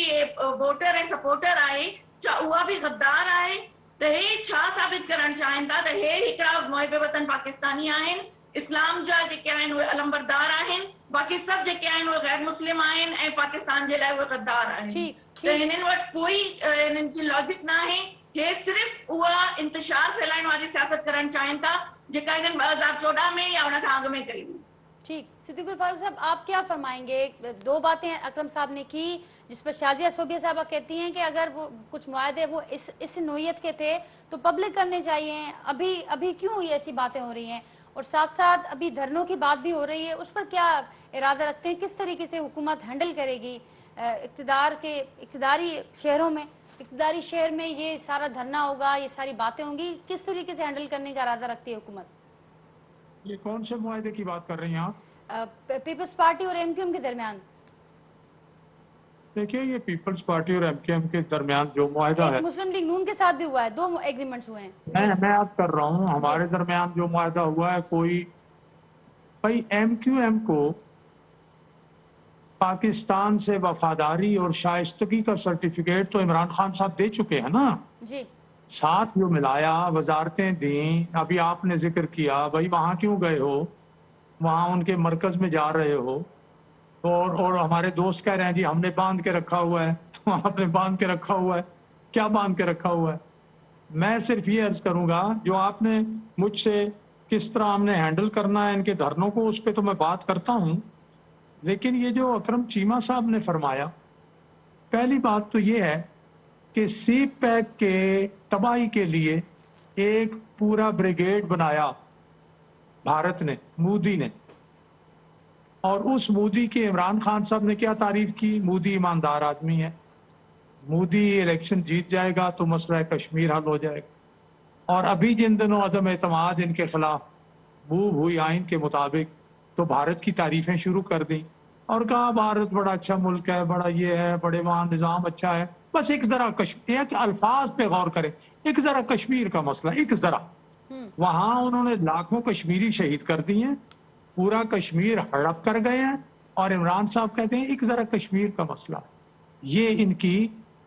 Speaker 3: वोटर ऐं सपोर्टर आहे, छा उहा बि गद्दार आहे? त हे छा साबित करणु चाहिनि था त हे हिकिड़ा मुहिब वतन पाकिस्तानी आहिनि, इस्लाम जा जेके आहिनि उहे अलमबरदार आहिनि, बाक़ी सभु जेके आहिनि उहे गैर मुस्लिम आहिनि ऐं पाकिस्तान जे लाइ उहे गद्दार आहिनि। त हिननि वटि कोई हिननि जी लॉजिक न आहे। हे सिर्फ़ उहा इंतशार फैलाइण वारी सियासत करणु चाहिनि था जेका हिननि 2014 में या उन खां अॻु में कई हुई।
Speaker 1: ठीक, सिद्दीकुल फारूक साहब आप क्या फरमाएंगे? दो बातें अकरम साहब ने की जिस पर शाजिया सोबिया साहबा कहती हैं कि अगर वो कुछ मुआहदे वो इस नोयत के थे तो पब्लिक करने चाहिए, अभी क्यों ये ऐसी बातें हो रही हैं? और साथ साथ अभी धरनों की बात भी हो रही है, उस पर क्या इरादा रखते हैं? किस तरीके से हुकूमत हैंडल करेगी इक़्तिदारी शहरों में, इक़्तिदारी शहर में ये सारा धरना होगा, ये सारी बातें होंगी, किस तरीके से हैंडल करने का इरादा रखती है हुकूमत?
Speaker 4: ये कौन से मुआहदे की बात कर रही हैं आप?
Speaker 1: पीपल्स पार्टी और एमक्यूएम के दरमियान।
Speaker 4: देखिए, ये पीपल्स पार्टी और एमक्यूएम के दरमियान जो मुआहदा है,
Speaker 1: मुस्लिम लीग नून के साथ भी हुआ है, 2 एग्रीमेंट्स हुए हैं।
Speaker 4: मैं आज कर रहा हूँ, हमारे दरमियान जो मुआहदा हुआ है, कोई भाई एमक्यूएम को पाकिस्तान से वफादारी और शाइस्तगी का सर्टिफिकेट तो इमरान खान साहब दे चुके हैं ना
Speaker 1: जी।
Speaker 4: साथ जो मिलाया, वजारतें दी, अभी आपने जिक्र किया भाई वहां क्यों गए हो, वहां उनके मरकज में जा रहे हो, और हमारे दोस्त कह रहे हैं जी हमने बांध के रखा हुआ है। तो आपने बांध के रखा हुआ है, क्या बांध के रखा हुआ है? मैं सिर्फ ये अर्ज करूंगा जो आपने मुझसे किस तरह हमने हैंडल करना है इनके धरनों को, उस पर तो मैं बात करता हूं, लेकिन ये जो अकरम चीमा साहब ने फरमाया, पहली बात तो ये है कि सी पैक के तबाही के लिए एक पूरा ब्रिगेड बनाया भारत ने, मोदी ने, और उस मोदी के इमरान खान साहब ने क्या तारीफ की? मोदी ईमानदार आदमी है, मोदी इलेक्शन जीत जाएगा तो मसला कश्मीर हल हो जाएगा। और अभी जिन दिनों अदम एतमाद इनके खिलाफ मूव हुई आइन के मुताबिक, तो भारत की तारीफें शुरू कर दी और कहा भारत बड़ा अच्छा मुल्क है, बड़ा ये है, बड़े वहां निजाम अच्छा है। बस एक जरा एक अल्फाज पे गौर करें, एक जरा कश्मीर का मसला, एक जरा वहां उन्होंने लाखों कश्मीरी शहीद कर दिए हैं, पूरा कश्मीर हड़प कर गए हैं, और इमरान साहब कहते हैं एक जरा कश्मीर का मसला। ये इनकी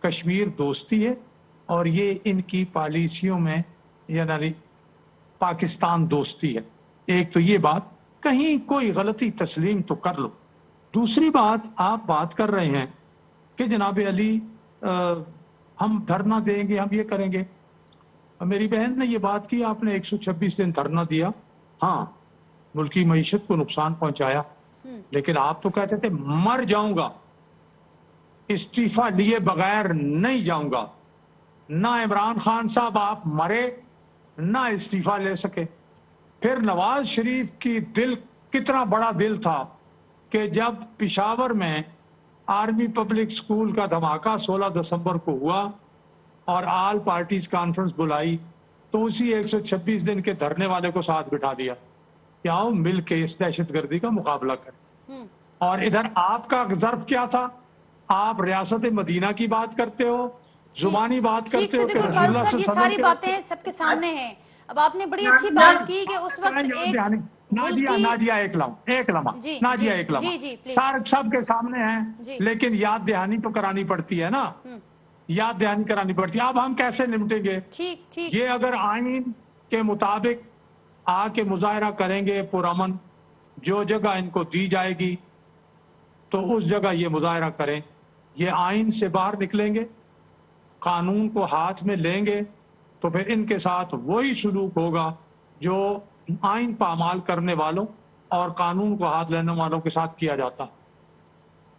Speaker 4: कश्मीर दोस्ती है और ये इनकी पॉलिसियों में यानी पाकिस्तान दोस्ती है। एक तो ये बात, कहीं कोई गलती तस्लीम तो कर लो। दूसरी बात, आप बात कर रहे हैं कि जनाब अली हम धरना देंगे, हम ये करेंगे। मेरी बहन ने ये बात की, आपने 126 दिन धरना दिया, हाँ मुल्की मईशत को नुकसान पहुंचाया, लेकिन आप तो कहते थे मर जाऊंगा, इस्तीफा लिए बगैर नहीं जाऊंगा। ना इमरान खान साहब आप मरे, ना इस्तीफा ले सके। फिर नवाज शरीफ की दिल कितना बड़ा दिल था कि जब पिशावर में आर्मी पब्लिक स्कूल का धमाका 16 दिसंबर को हुआ और ऑल पार्टीज कॉन्फ्रेंस बुलाई, तो उसी 126 दिन के धरने वाले को साथ बिठा दिया कि आओ मिल के इस दहशतगर्दी का मुकाबला करें। और इधर आपका ज़र्फ क्या था? आप रियासत मदीना की बात करते हो, जुबानी बात करते हो कि रसूलुल्लाह
Speaker 1: ये सारी बातें सबके सामने हैं। अब आपने बड़ी अच्छी बात की कि उस वक्त एक
Speaker 4: नाजिया एक लम्हा सार सबके सामने है, लेकिन याद दहानी तो करानी पड़ती है ना, याद दहानी करानी पड़ती है। अब हम कैसे निपटेंगे?
Speaker 1: ठीक
Speaker 4: ये अगर आइन के मुताबिक आके मुजाहरा करेंगे पुरअमन, जो जगह इनको दी जाएगी तो उस जगह ये मुजाहरा करें। ये आइन से बाहर निकलेंगे कानून को हाथ में लेंगे तो फिर इनके साथ वही सलूक होगा जो आइन पामाल करने वालों और कानून को हाथ लेने वालों के साथ किया जाता है।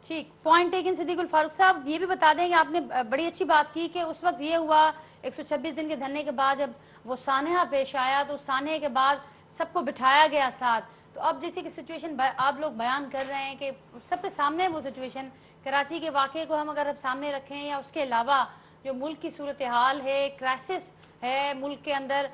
Speaker 1: ठीक, पॉइंट टेकन सिद्दीकुल फारूक साहब। ये भी बता दें कि आपने बड़ी अच्छी बात की कि उस वक्त ये हुआ 126 दिन के धरने के बाद जब वो सानहा पेश आया तो सानहे के बाद सबको बिठाया गया साथ। तो अब जैसे कि सिचुएशन आप लोग बयान कर रहे हैं कि सबके सामने वो सिचुएशन, कराची के वाक़े को हम अगर अब सामने रखें या उसके अलावा जो मुल्क की सूरत हाल है, क्राइसिस है मुल्क के अंदर,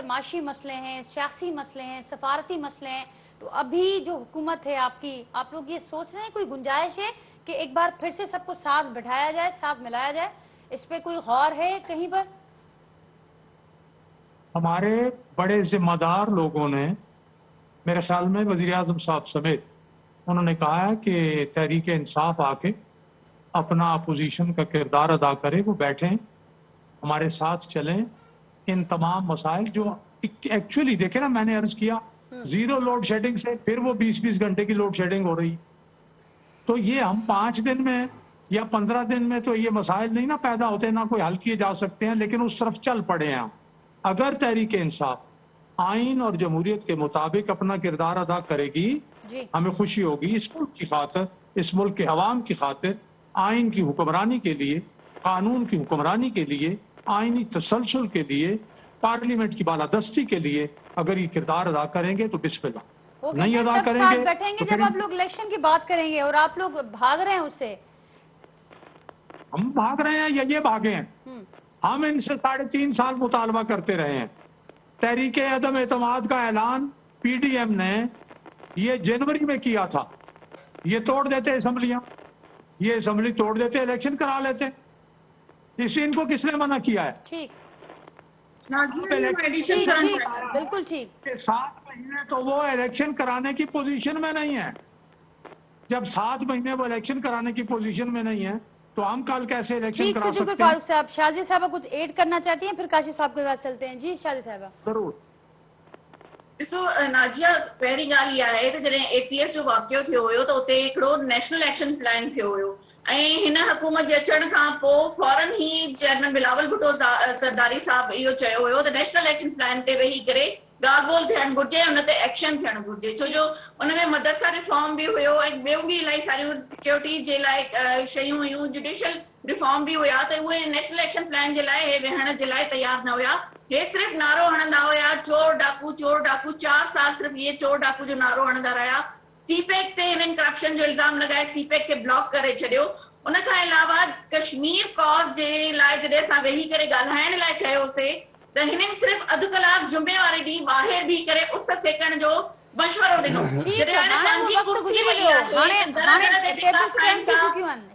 Speaker 1: माशी मसले हैं, सियासी मसले हैं, सफारती मसले हैं, तो अभी जो हुकूमत है आपकी, आप लोग ये सोच रहे हैं कोई गुंजाइश है कि एक बार फिर से सबको साथ बिठाया जाए, साथ मिलाया जाए? इस पे कोई गौर है कहीं पर?
Speaker 4: हमारे बड़े जिम्मेदार लोगों ने, मेरे ख्याल में वज़ीर आज़म साहब समेत, उन्होंने कहा है कि तहरीक इंसाफ आके अपना अपोजिशन का किरदार अदा करे, वो बैठें, हमारे साथ चलें, इन तमाम मसाइल जो एक्चुअली देखे ना, मैंने अर्ज किया जीरो लोड शेडिंग से फिर वो 20-20 घंटे की लोड शेडिंग हो रही, तो ये हम 5 दिन में या 15 दिन में तो ये मसाइल नहीं ना पैदा होते, ना कोई हल किए जा सकते हैं, लेकिन उस तरफ चल पड़े हैं। अगर तहरीक इंसाफ आइन और जमहूरियत के मुताबिक अपना किरदार अदा करेगी, हमें खुशी होगी। इस मुल्क की खातिर, इस मुल्क के अवाम की खातिर, आइन की हुक्मरानी के लिए, कानून की हुक्मरानी के लिए, आइनी तसलसल के लिए, पार्लियामेंट की बालादस्ती के लिए अगर ये किरदार अदा करेंगे तो बिस्मिल्लाह, नहीं अदा करेंगे
Speaker 1: साथ बैठेंगे
Speaker 4: तो
Speaker 1: जब आप लोग इलेक्शन की बात करेंगे और आप लोग भाग रहे हैं उससे।
Speaker 4: हम भाग रहे हैं या ये भागे हैं? हम इनसे 3.5 साल मुतालबा करते रहे हैं। तहरीक अदम एतमाद का ऐलान पीडीएम ने ये जनवरी में किया था, ये तोड़ देते असेंबलियां, ये असेंबली तोड़ देते, इलेक्शन करा लेते, इससे इनको किसने मना किया है?
Speaker 1: ठीक,
Speaker 3: बिल्कुल
Speaker 1: ठीक।
Speaker 4: 7 महीने तो वो इलेक्शन कराने की पोजीशन में नहीं है। जब 7 महीने वो इलेक्शन कराने की पोजीशन में नहीं है तो हम कल कैसे इलेक्शन करा सकते हैं?
Speaker 1: फारूक साहब, शाजी साहब कुछ ऐड करना चाहती हैं, फिर काशी साहब के पास चलते हैं। जी शाजी साहब।
Speaker 4: जरूर।
Speaker 3: ॾिसो नाजिया, पहिरीं ॻाल्हि इहा आहे त जॾहिं APS जो वाक़ियो थियो हुयो त उते हिकिड़ो नेशनल एक्शन प्लान थियो हुयो ऐं हिन हुकूमत जे अचण खां पोइ फौरन ई जनरल बिलावल भुट्टो सरदारी साहब इहो चयो हुयो त नेशनल एक्शन प्लान ते वेही करे ॻाल्हि ॿोल थियणु घुरिजे, हुन ते एक्शन थियणु घुरिजे, छो जो हुन में मदरसा रिफॉर्म बि हुयो ऐं ॿियूं बि इलाही सारियूं सिक्योरिटी जे लाइ शयूं हुयूं, जुडिशियल रिफॉर्म बि हुया, त उहे नेशनल एक्शन प्लान जे लाइ हे वेहण जे लाइ तयार न हुया। हे सिर्फ़ नारो हणंदा हुया, चोर डाकू चोर डाकू, 4 साल सिर्फ़ ये चोर डाकू जो नारो हणंदा रहिया। सीपेक ते हिननि करप्शन जो इल्ज़ाम लॻाए सीपेक खे ब्लॉक करे छॾियो। उन खां अलावा कश्मीर कॉज़ जे लाइ जॾहिं असां वेही करे ॻाल्हाइण लाइ चयोसीं त हिननि सिर्फ़ अधु कलाक जुमे वारे ॾींहुं ॿाहिरि बीह करे उस सेकण जो मशवरो ॾिनो। जॾहिं हाणे पंहिंजी कुर्सी वई आहे,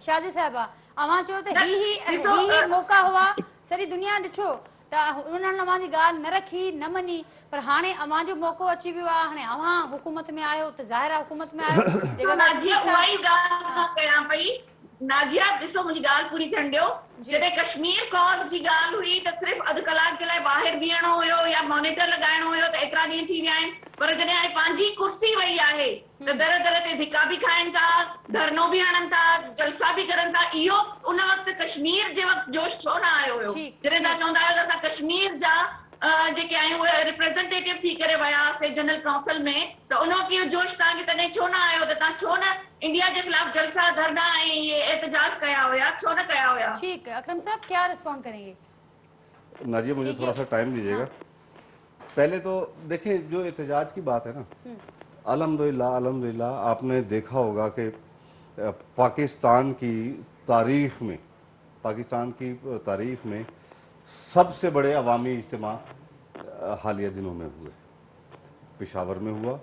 Speaker 1: शाजी साहिबा अवां चयो त ही मौका हुआ, सॼी दुनिया ॾिठो त उन्हनि अवां जी ॻाल्हि न रखी, न मञी, पर हाणे अवां जो मौक़ो अची वियो आहे, हाणे अवां हुकूमत में आहियो त ज़ाहिर आहे हुकूमत में आहियो।
Speaker 3: नाजिया उहा ई ॻाल्हि मां कयां पई। नाजिया ॾिसो, मुंहिंजी ॻाल्हि पूरी थियणु ॾियो। जॾहिं कश्मीर कॉज़ जी ॻाल्हि हुई त सिर्फ़ अधु कलाक जे लाइ ॿाहिरि बीहणो हुयो या मॉनिटर लॻाइणो हुयो, त एतिरा ॾींहं थी विया आहिनि, पर जॾहिं हाणे पंहिंजी कुर्सी वई आहे त दर दर ते धिका बि खाइनि था, धरनो बि हणनि था, जलसा बि करनि था। इहो उन वक़्तु कश्मीर जे वक़्तु जोश छो न आयो हुयो? जॾहिं तव्हां चवंदा आहियो त असां कश्मीर जा जेके आहियूं उहे रिप्रेज़ेंटेटिव थी करे वियासीं जनरल काउंसिल में, त उन वक़्तु इहो जोश तव्हांखे तॾहिं छो न आयो त तव्हां छो न इंडिया के खिलाफ जलसा, धरना ऐं ये एहतजाज कया हुया, छो न कया हुया?
Speaker 1: ठीक, अकरम साहब क्या रिस्पॉन्ड करेंगे?
Speaker 2: नाजिया, मुझे थोड़ा सा टाइम दीजिएगा। पहले तो देखें, जो एहतजाज की बात है ना, अल्हम्दुलिल्लाह अल्हम्दुलिल्लाह आपने देखा होगा कि पाकिस्तान की तारीख में सबसे बड़े अवामी इज्तिमा हालिया दिनों में हुए। पेशावर में हुआ,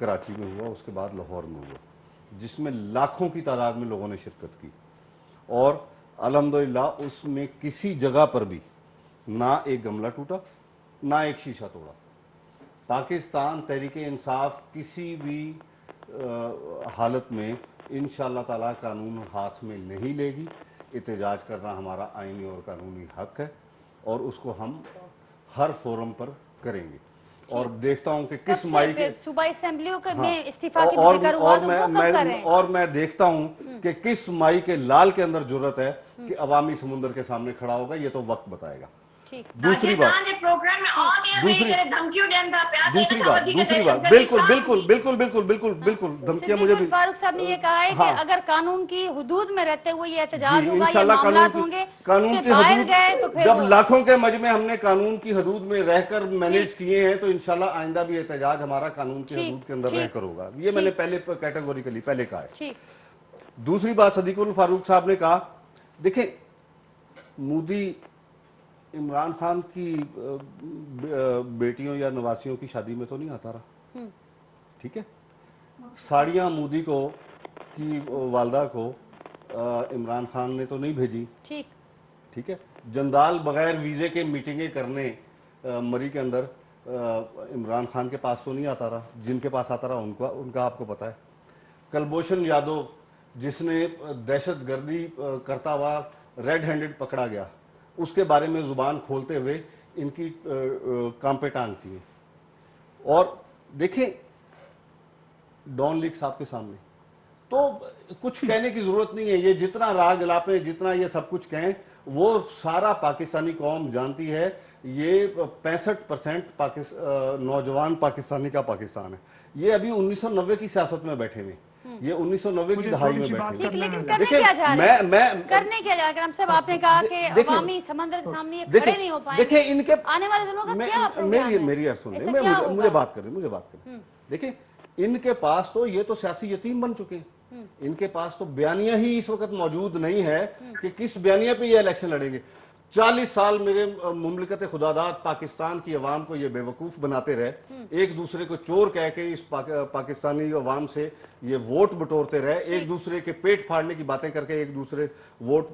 Speaker 2: कराची में हुआ, उसके बाद लाहौर में हुआ, जिसमें लाखों की तादाद में लोगों ने शिरकत की, और अल्हम्दुलिल्लाह उसमें किसी जगह पर भी ना एक गमला टूटा, ना एक शीशा तोड़ा। पाकिस्तान तहरीक इंसाफ किसी भी हालत में इंशाअल्लाह ताला कानून हाथ में नहीं लेगी। एहतजाज करना हमारा आईनी और कानूनी हक है और उसको हम हर फोरम पर करेंगे। और देखता हूं कि किस माई के
Speaker 1: सूबाई असेंबलियों में इस्तीफा की जिक्र हुआ, तो वो कब कर रहे हैं?
Speaker 2: और मैं देखता हूं कि किस माई के लाल के अंदर जरूरत है कि अवामी समुंदर के सामने खड़ा होगा, ये तो वक्त बताएगा।
Speaker 1: ठीक।
Speaker 2: दूसरी बात,
Speaker 3: प्रोग्राम में धमकियों ॾियनि था पिया,
Speaker 2: दूसरी बात, बिल्कुल धमकियां मुझे भी।
Speaker 1: फारूक साहब ने ये कहा है कि अगर कानून की हुदूद में रहते हुए ये एहतजाज
Speaker 2: जी,
Speaker 1: होगा, ये
Speaker 2: इंशाल्लाह
Speaker 1: मामलात होंगे,
Speaker 2: कानून
Speaker 1: उससे
Speaker 2: की
Speaker 1: बाहर
Speaker 2: हदूद,
Speaker 1: गए तो फिर
Speaker 2: जब
Speaker 1: वो-
Speaker 2: लाखों के मजमे हमने कानून की हदूद में रहकर मैनेज किए हैं, तो इंशाल्लाह आइंदा भी एहतजाज हमारा कानून की
Speaker 1: ठीक,
Speaker 2: हदूद के अंदर
Speaker 1: ठीक,
Speaker 2: रहकर होगा। ये मैंने पहले कैटेगोरिकली पहले कहा है।
Speaker 1: ठीक।
Speaker 2: दूसरी बात, सदीकुल फारूक साहब ने कहा, देखें मोदी इमरान खान की बेटियों या नवासियों की शादी में तो नहीं आता रहा, ठीक है। साड़ियां मोदी को की वालदा को इमरान खान ने तो नहीं भेजी,
Speaker 1: ठीक,
Speaker 2: ठीक है। जंदाल बगैर वीजे के मीटिंगें करने मरी के अंदर इमरान खान के पास तो नहीं आता रहा, जिनके पास आता रहा उनका आपको पता है। कुलभूषण यादव जिसने दहशतगर्दी करता हुआ रेड हैंडेड पकड़ा गया, उसके बारे में जुबान खोलते हुए इनकी काम पे टांग थी। और देखें डॉन लीग साहब के सामने तो कुछ कहने की जरूरत नहीं है, ये जितना राग अलापे, जितना ये सब कुछ कहें, वो सारा पाकिस्तानी कौम जानती है। ये 65% नौजवान पाकिस्तानी का पाकिस्तान है। ये अभी 1990 की सियासत में बैठे हुए, ये 1990 की दहाई में बैठे
Speaker 1: ठीक,
Speaker 2: हुए।
Speaker 1: लेकिन करने
Speaker 2: देखिए,
Speaker 1: क्या जा रहे हैं?
Speaker 2: मैं
Speaker 1: करने क्या जा रहे हैं? करम साहब, आपने कहा कि
Speaker 2: देखिए,
Speaker 1: अवामी समंदर के सामने ये खड़े नहीं हो पाएंगे।
Speaker 2: देखिए इनके
Speaker 1: आने वाले दिनों का क्या प्रोग्राम है?
Speaker 2: मेरी यार सुनिए,
Speaker 1: ऐसा क्या होगा?
Speaker 2: मुझे बात करें। देखिए इनके पास तो ये तो सियासी यतीम बन चुके हैं। इनके पास तो बयानिया ही इस वक्त मौजूद नहीं है कि किस बयानिया पे ये इलेक्शन लड़ेंगे। 40 साल मेरे मुमलिकत खुदादाद पाकिस्तान की अवाम को ये बेवकूफ बनाते रहे, एक दूसरे को चोर कह के इस पाकिस्तानी अवाम से ये वोट बटोरते रहे, एक दूसरे के पेट फाड़ने की बातें करके एक दूसरे वोट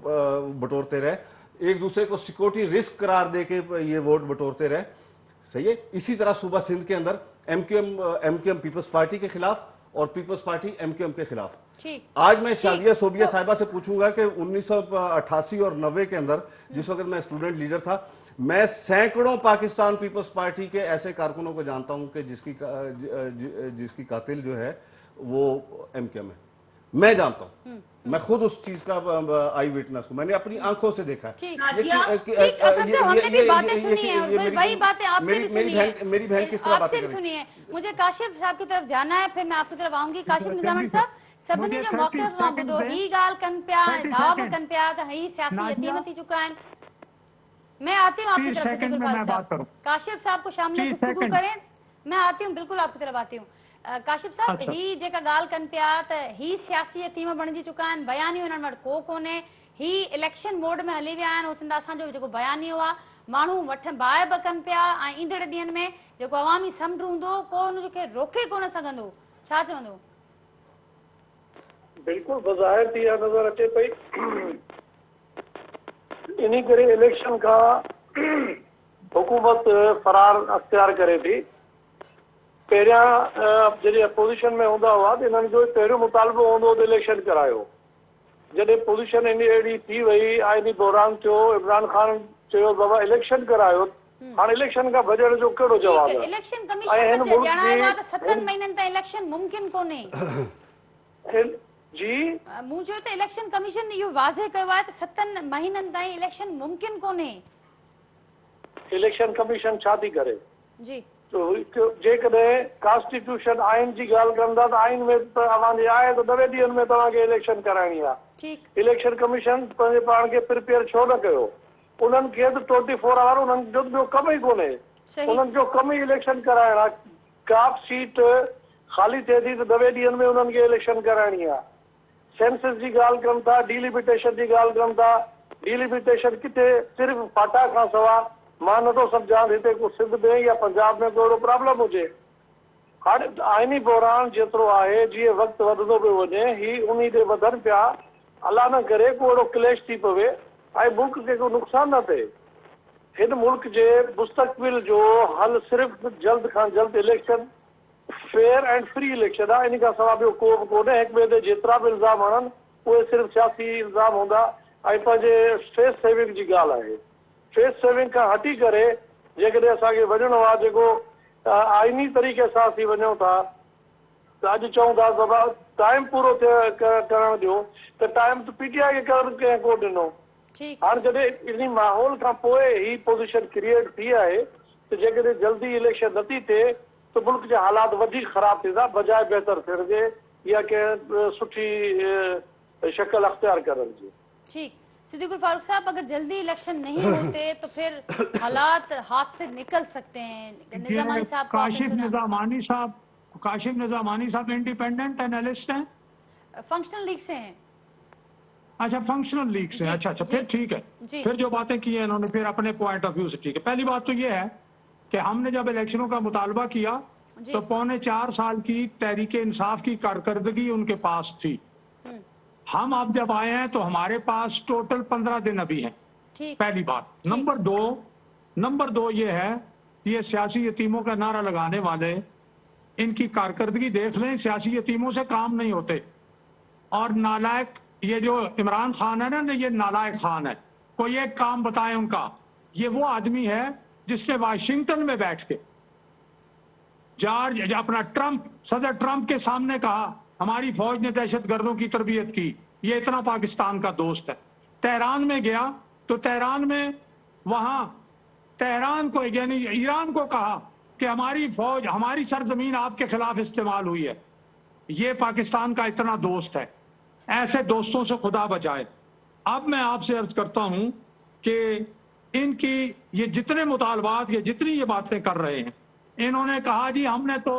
Speaker 2: बटोरते रहे, एक दूसरे को सिक्योरिटी रिस्क करार दे के ये वोट बटोरते रहे, सही है। इसी तरह सूबा सिंध के अंदर एमक्यूएम पीपल्स पार्टी के खिलाफ और पीपल्स पार्टी एमक्यूएम के खिलाफ। आज मैं शादिया सोबिया साहिबा से पूछूंगा कि 1988 और 90 के अंदर जिस वक्त मैं स्टूडेंट लीडर था, मैं सैकड़ों पाकिस्तान पीपल्स पार्टी के ऐसे कारकुनों को जानता हूं कि जिसकी कातिल जो है वो एमक्यूएम है। मैं जानता हूं, मैं खुद उस चीज का आई विटनेस हूं, मैंने अपनी आंखों से देखा है। मेरी बहन किस तरह बातें करें।
Speaker 1: सुनिए, मुझे काशिफ साहब की तरफ जाना है, फिर मैं आपकी तरफ आऊंगी। काशिफ निजामत साहब, सभिनी जो मौके ॿुधो, ही ॻाल्हि कनि पिया, दावा बि कनि पिया त ही सियासी यतीम थी चुका आहिनि। मैं आती हूँ आपकी तरफ, सदीकुल फारूक साहब, काशिफ साहब को शामिल गुफ्तगू करें। मैं आती हूँ, बिल्कुल आपकी तरफ आती हूँ। काशिफ साहब, ही जेका ॻाल्हि कनि पिया त ही सियासी यतीम बणिजी चुका आहिनि, बयानियूं हिननि वटि को कोन्हे, ही इलेक्शन मोड में हली विया आहिनि, हो चवंदा असांजो जेको बयानियो आहे माण्हू वठ बाहि बि कनि पिया, ऐं ईंदड़ ॾींहंनि में जेको अवामी समुंड हूंदो को हुनखे रोके कोन सघंदो, छा चवंदो?
Speaker 5: बिल्कुल बज़ाहिर थी इहा नज़र अचे पई। इन करे इलेक्शन खां हुकूमत फरार अख्तियार करे थी। पहिरियां जॾहिं अपोज़िशन में हूंदा हुआ त इन्हनि जो पहिरियों मुतालबो हूंदो त इलेक्शन करायो। जॾहिं पोज़ीशन अहिड़ी थी वई, आइनी बहरान थियो, इमरान खान चयो बाबा इलेक्शन करायो, हाणे इलेक्शन खां भॼण जो कहिड़ो जवाब आहे?
Speaker 1: इलेक्शन कमीशन ॼाणायो आहे त 7 महीननि ताईं इलेक्शन मुमकिन कोन्हे।
Speaker 5: जी,
Speaker 1: मूं चयो त इलेक्शन कमीशन इहो वाज़े कयो आहे त 7 महीननि ताईं इलेक्शन मुमकिन कोन्हे।
Speaker 5: इलेक्शन कमीशन छा थी करे?
Speaker 1: जी,
Speaker 5: जेकॾहिं कॉन्स्टिट्यूशन आइन जी ॻाल्हि कंदा त आइन में तव्हांजी आहे त 9 ॾींहंनि में तव्हांखे इलेक्शन कराइणी आहे। इलेक्शन कमीशन पंहिंजे पाण खे प्रिपेयर छो न कयो? उन्हनि खे त 24 आवर उन्हनि जो ॿियो कम ई कोन्हे, उन्हनि जो कम ई इलेक्शन कराइण आहे। का बि सीट ख़ाली थिए थी त 9 ॾींहंनि में उन्हनि खे इलेक्शन कराइणी आहे। सेंसस जी ॻाल्हि कनि था, डिलिमिटेशन जी ॻाल्हि कनि था। डिलिमिटेशन किथे? सिर्फ़ु फाटा खां सवाइ मां नथो सम्झां हिते को सिंध में या पंजाब में कोई प्रॉब्लम हुजे। हाणे आइनी बहरान जेतिरो आहे, जीअं वक़्तु वधंदो पियो वञे, ही उन ते वधनि पिया, अलाह न करे को अहिड़ो क्लेश थी पवे ऐं मुल्क खे को नुक़सान न थिए। हिन मुल्क जे मुस्तक़बिल जो हल सिर्फ़ु जल्द खां जल्द election, fair and free election आहे। इन खां सवाइ ॿियो को बि कोन्हे। हिक ॿिए ते जेतिरा बि इल्ज़ाम हणनि उहे सिर्फ़ु सियासी इल्ज़ाम हूंदा ऐं पंहिंजे फेस सेविंग जी ॻाल्हि आहे। फेस सेविंग खां हटी करे जेकॾहिं असांखे वञिणो आहे जेको आइनी तरीक़े सां असीं वञूं था त अॼु चऊं था बाबा टाइम पूरो करण ॾियो, त टाइम त PTI खे कंहिं को ॾिनो।
Speaker 1: ठीकु
Speaker 5: हाणे जॾहिं इन माहौल खां पोइ ही पोज़ीशन क्रिएट थी आहे त जेकॾहिं जल्दी इलेक्शन नथी थिए त मुल्क जा हालात वधीक ख़राब थींदा बजाए बहितर थियण जे या कंहिं सुठी शक्ल अख्तियार करण जी।
Speaker 1: ठीक। सिद्दीकुल फारूक साहब, अगर जल्दी इलेक्शन नहीं होते तो फिर हालात हाथ से निकल सकते हैं। निजामानी साहब को आपने सुना,
Speaker 4: काशिफ निजामानी साहब इंडिपेंडेंट एनालिस्ट हैं,
Speaker 1: फंक्शनल लीग से हैं।
Speaker 4: अच्छा फंक्शनल लीग से,
Speaker 1: जी,
Speaker 4: अच्छा
Speaker 1: जी,
Speaker 4: फिर ठीक है।
Speaker 1: जी।
Speaker 4: फिर जो बातें की हैं इन्होंने फिर अपने पॉइंट ऑफ व्यू से ठीक है। पहली बात तो ये है कि हमने जब इलेक्शनों का मुतालबा किया
Speaker 1: जी।
Speaker 4: तो 4.25 साल की तहरीक इंसाफ की कारकर्दगी उनके पास थी। हम अब जब आए हैं तो हमारे पास टोटल 15 दिन अभी हैं।
Speaker 1: ठीक।
Speaker 4: पहली बात। नंबर दो ये है कि ये सियासी यतीमों का नारा लगाने वाले, इनकी कारकर्दगी देख लें, सियासी यतीमों से काम नहीं होते। और नालायक, ये जो इमरान खान है ना, ये नालायक खान है। कोई एक काम बताएं उनका। ये वो आदमी है जिसने वाशिंगटन में बैठ के सदर ट्रंप के सामने कहा हमारी फौज ने दहशतगर्दों की तरबियत की, ये इतना पाकिस्तान का दोस्त है। तेहरान में गया तो तेहरान में वहां तेहरान को यानी ईरान को कहा कि हमारी फौज, हमारी सरजमीन आपके खिलाफ इस्तेमाल हुई है। ये पाकिस्तान का इतना दोस्त है। ऐसे दोस्तों से खुदा बचाए। अब मैं आपसे अर्ज करता हूं कि इनकी ये जितने मुतालबात, ये जितनी ये बातें कर रहे हैं, इन्होंने कहा जी हमने तो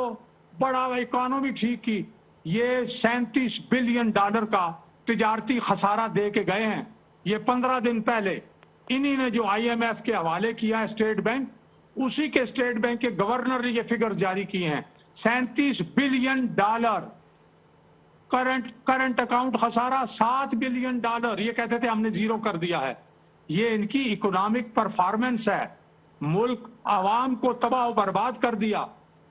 Speaker 4: बड़ा इकोनॉमी ठीक की। ये $37 बिलियन का तिजारती खसारा दे के गए हैं। ये 15 दिन पहले इन्हीं ने जो IMF के हवाले किया है स्टेट बैंक, उसी के स्टेट बैंक के गवर्नर ने ये फिगर जारी किए हैं। $37 बिलियन, करंट अकाउंट खसारा $7 बिलियन। ये कहते थे हमने जीरो कर दिया है। ये इनकी इकोनॉमिक परफॉर्मेंस है। मुल्क आवाम को तबाह बर्बाद कर दिया,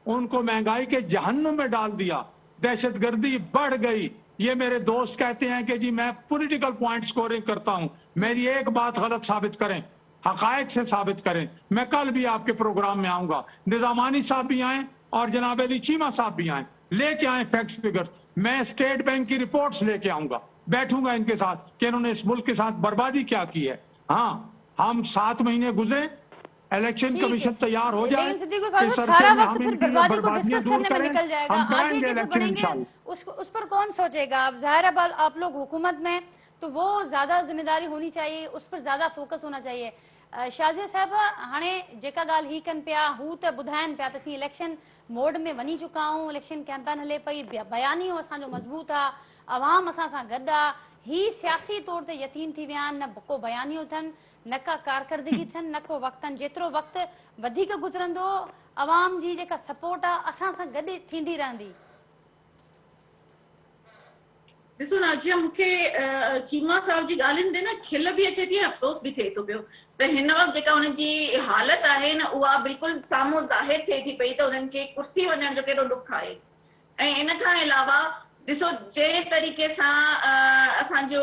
Speaker 4: उनको महंगाई के जहन्नुम में डाल दिया, दहशतगर्दी बढ़ गई। ये मेरे दोस्त कहते हैं कि जी मैं पॉलिटिकल पॉइंट स्कोरिंग करता हूं, मेरी एक बात गलत साबित करें, हकायक से साबित करें। मैं कल भी आपके प्रोग्राम में आऊंगा, निजामानी साहब भी आए और जनाब अली चीमा साहब भी आए, लेके आए फैक्ट फिगर्स। मैं स्टेट बैंक की रिपोर्ट्स लेके आऊंगा, बैठूंगा इनके साथ कि इन्होंने इस मुल्क के साथ बर्बादी क्या की है। हाँ, हम 7 महीने गुजरे, इलेक्शन कमीशन तैयार हो जाए,
Speaker 1: लेकिन सिद्दीकुल फारूक साहब, सारा वक्त फिर बर्बादी को डिस्कस करने में निकल जाएगा। आगे कैसे बढ़ेंगे उस पर कौन सोचेगा? अब जाहिर है आप लोग हुकूमत में, तो वो ज्यादा जिम्मेदारी होनी चाहिए, उस पर ज्यादा फोकस होना चाहिए। शाज़िया साहब, हाणे जेका ॻाल्हि ही कनि पिया, हू त ॿुधाइनि पिया त असीं इलेक्शन मोड में वञी चुका आहियूं, इलेक्शन कैंपेन हले पई, बयानियो असांजो मज़बूत आहे, अवाम असां सां गॾु आहे। ही सियासी तौर ते यतीम थी विया आहिनि, न को बयानियो अथनि, न का कारकर्दगी अथनि, न को वक़्तनि। जेतिरो वक़्तु वधीक गुज़रंदो, अवाम जी जेका सपोर्ट आहे असां सां गॾु थींदी रहंदी।
Speaker 3: ॾिसो नाजिया, मूंखे चीमा साहब जी ॻाल्हियुनि ते न खिल बि अचे थी, अफ़सोस बि थिए थो पियो त हिन वक़्तु जेका हुननि जी हालत आहे न, उहा बिल्कुलु साम्हूं ज़ाहिर थिए थी पई त उन्हनि खे कुर्सी वञण जो केॾो ॾुख आहे। ऐं इन खां अलावा ॾिसो, जहिड़े तरीक़े सां असांजो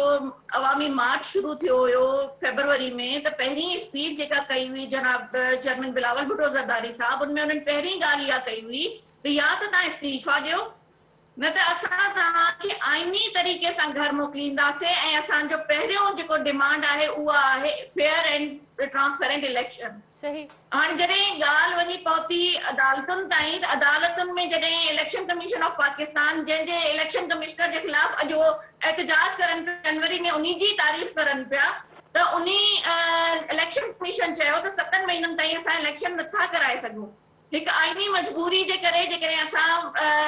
Speaker 3: अवामी मार्च शुरू थियो हुयो फेबरवरी में, त पहिरीं स्पीच जेका कई हुई जनाब चेयरमैन बिलावल भुट्टो ज़रदारी साहब, उनमें उन्हनि पहिरीं ॻाल्हि इहा कई हुई त या त तव्हां इस्तीफ़ा ॾियो, न त असां तव्हांखे आइनी तरीक़े सां घर मोकिलींदासीं। ऐं असांजो पहिरियों जेको डिमांड आहे उहा आहे फेयर एंड ट्रांसपेरेंट इलेक्शन।
Speaker 1: सही।
Speaker 3: हाणे जॾहिं ॻाल्हि वञी पहुती अदालतुनि ताईं, त अदालतुनि में जॾहिं इलेक्शन कमीशन ऑफ पाकिस्तान, जंहिंजे इलेक्शन कमिश्नर जे ख़िलाफ़ अॼु एहतजाज करनि पिया, जनवरी में उन्ही जी तारीफ़ करनि पिया, त उन्ही इलेक्शन कमीशन चयो त 7 महीननि ताईं असां इलेक्शन नथा कराए सघूं। हिकु आइनी मजबूरी जे करे जेकॾहिं असां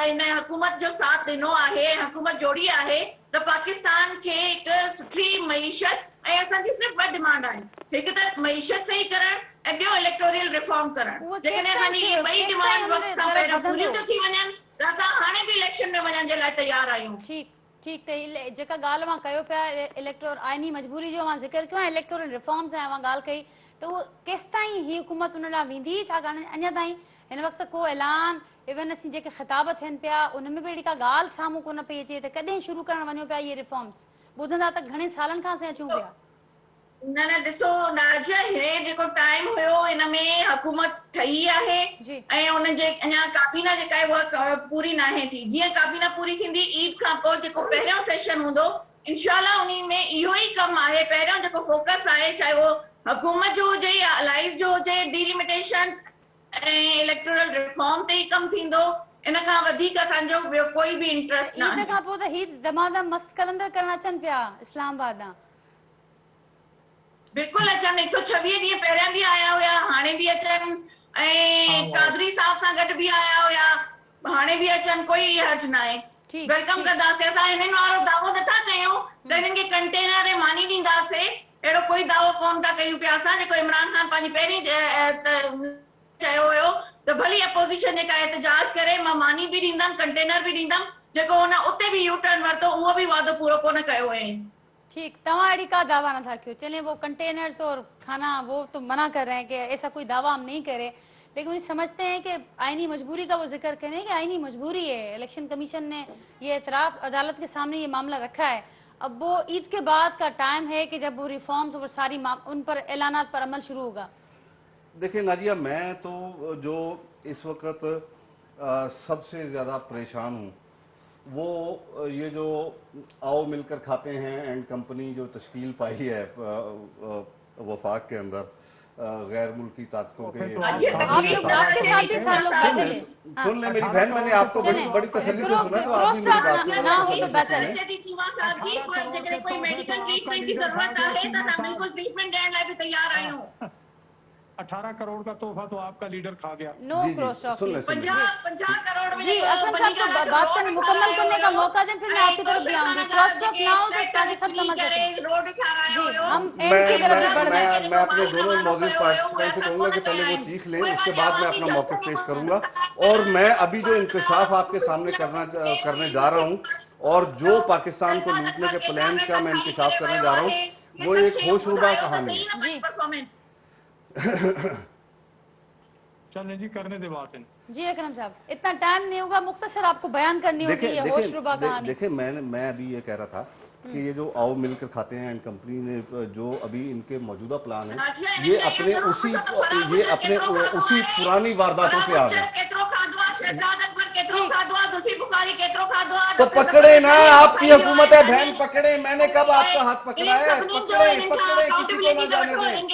Speaker 3: हिन हुकूमत जो साथ ॾिनो आहे, हुकूमत जोड़ी आहे, त पाकिस्तान खे हिकु सुठी मईशत, ऐं असांजी सिर्फ़ु 2 डिमांड आहिनि, हिकु त मईशत सही करणु ऐं ॿियो इलेक्टोरियल रिफॉर्म करणु। जेकॾहिं असांजी इहे 2 डिमांड वक़्त खां पहिरियों पूरियूं थियूं थी वञनि त असां हाणे बि इलेक्शन में वञण जे लाइ तयार आहियूं।
Speaker 1: ठीक त जेका ॻाल्हि मां कयो पिया इलेक्टोर आइनी मजबूरी जो मां ज़िक्र कयो, इलेक्टोरल रिफॉर्म्स ऐं मां ॻाल्हि कई, त उहो केसिताईं ही हुकूमत उन ॾांहुं वेंदी? छाकाणि अञा ताईं हिन वक़्तु को ऐलान, इवन असीं जेके ख़िताब थियनि पिया उन में बि अहिड़ी का ॻाल्हि साम्हूं कोन पई अचे त कॾहिं शुरू करणु वञो पिया इहे रिफॉर्म्स। ॿुधंदा त घणे सालनि खां असीं अचूं पिया।
Speaker 3: न न ॾिसो नाज़िया, हे जेको टाइम हुयो इन में हुकूमत ठही आहे
Speaker 1: जी।
Speaker 3: ऐं उन जे अञा काबीना जेका आहे उहा पूरी नाहे थी। जीअं काबीना पूरी थींदी ईद खां पोइ जेको पहिरियों सेशन हूंदो इंशाल्लाह उन में इहो ई कमु आहे। पहिरियों जेको फोकस आहे चाहे उहो हुकूमत जो हुजे या अलाइज जो हुजे, डिलिमिटेशंस ऐं इलेक्टोरल रिफॉर्म ते ई कमु थींदो। इन खां वधीक असांजो ॿियो कोई बि इंट्रस्ट न
Speaker 1: ईद
Speaker 3: आहे।
Speaker 1: खां पोइ त ही दमादम मस्त कलंदर करणु अचनि पिया इस्लामाबाद ॾांहुं।
Speaker 3: बिल्कुलु अचनि, 126 ॾींहं पहिरियां बि आया हुया, हाणे बि अचनि ऐं कादरी साहब सां गॾु बि आया हुया, हाणे बि अचनि, कोई हर्ज न आहे।
Speaker 1: ठीकु,
Speaker 3: वेलकम कंदासीं। असां हिननि वारो दावो नथा कयूं त हिननि खे कंटेनर ऐं मानी ॾींदासीं, अहिड़ो कोई दावो कोन था कयूं पिया असां। जेको इमरान खान पंहिंजी पहिरीं चयो हुयो त भली अपोजिशन जेका एहतजाज करे, मां मानी बि ॾींदमि, कंटेनर बि ॾींदमि। जेको हुन उते बि यू टर्न वरितो उहो बि वादो पूरो कोन कयो हुयईं।
Speaker 1: ठीक, तवां अड़ी का दावा न था क्यों, चलें वो कंटेनर्स और खाना वो तो मना कर रहे हैं कि ऐसा कोई दावा हम नहीं करे, लेकिन उन्हें समझते हैं कि आईनी मजबूरी का वो जिक्र करें कि आईनी मजबूरी है। इलेक्शन कमीशन ने ये एतराफ अदालत के सामने ये मामला रखा है। अब वो ईद के बाद का टाइम है कि जब वो रिफॉर्म्स और सारी उन पर ऐलानात पर अमल शुरू होगा।
Speaker 2: देखिए नाजिया, मैं तो जो इस वक्त सबसे ज़्यादा परेशान हूँ वो ये जो आओ मिलकर खाते हैं एंड कंपनी जो तश्कील पाई है वफाक के अंदर गैर मुल्की ताकतों के सुन ले मेरी बहन, मैंने आपको बड़ी तसल्ली से सुना, तो आप भी मेरी बात को
Speaker 1: ना हो तो बेहतर है।
Speaker 3: कोई मेडिकल ट्रीटमेंट की जरूरत है तो हम बिल्कुल ट्रीटमेंट देने लाए भी तैयार आए हूं।
Speaker 4: 18 करोड़ का तोहफा तो आपका लीडर खा गया।
Speaker 1: नो क्रॉस टॉक,
Speaker 3: 50 करोड़ में
Speaker 1: जी अखन साहब को बात करने मुकम्मल करने का मौका दें, फिर मैं आपकी तरफ भी आऊंगी। क्रॉस टॉक ना हो तो ताकि सब समझ सकें।
Speaker 3: रोड उठा रहे
Speaker 1: जी
Speaker 3: हो।
Speaker 1: हम एंड की तरफ भी बढ़ जाएंगे।
Speaker 2: मैं अपने दोनों मौजूद पार्टिसिपेंट से कहूंगा कि पहले वो चीख लें, उसके बाद मैं अपना मौक़िफ़ पेश करूंगा। और मैं अभी जो इंकशाफ आपके सामने करने जा रहा हूँ और जो पाकिस्तान को लूटने के प्लान का मैं इंकशाफ करने जा रहा हूँ, वो एक होशरुबा कहानी है।
Speaker 4: चलें जी, करने दे बात है।
Speaker 1: जी अकरम साहब, इतना टाइम नहीं होगा, मुख्तसर आपको बयान करनी होगी ये होशरुबा कहानी।
Speaker 2: देखिए मैं अभी ये कह रहा था कि ये जो आओ मिलकर खाते हैं एंड कंपनी ने जो अभी इनके मौजूदा प्लान है, ये अपने उसी पुरानी वारदातों पे आ गए। तो पकड़े ना, आपकी हुकूमत है बहन, पकड़े। मैंने कब आपका हाथ पकड़ा है? पकड़े किसी को ना जाने दें,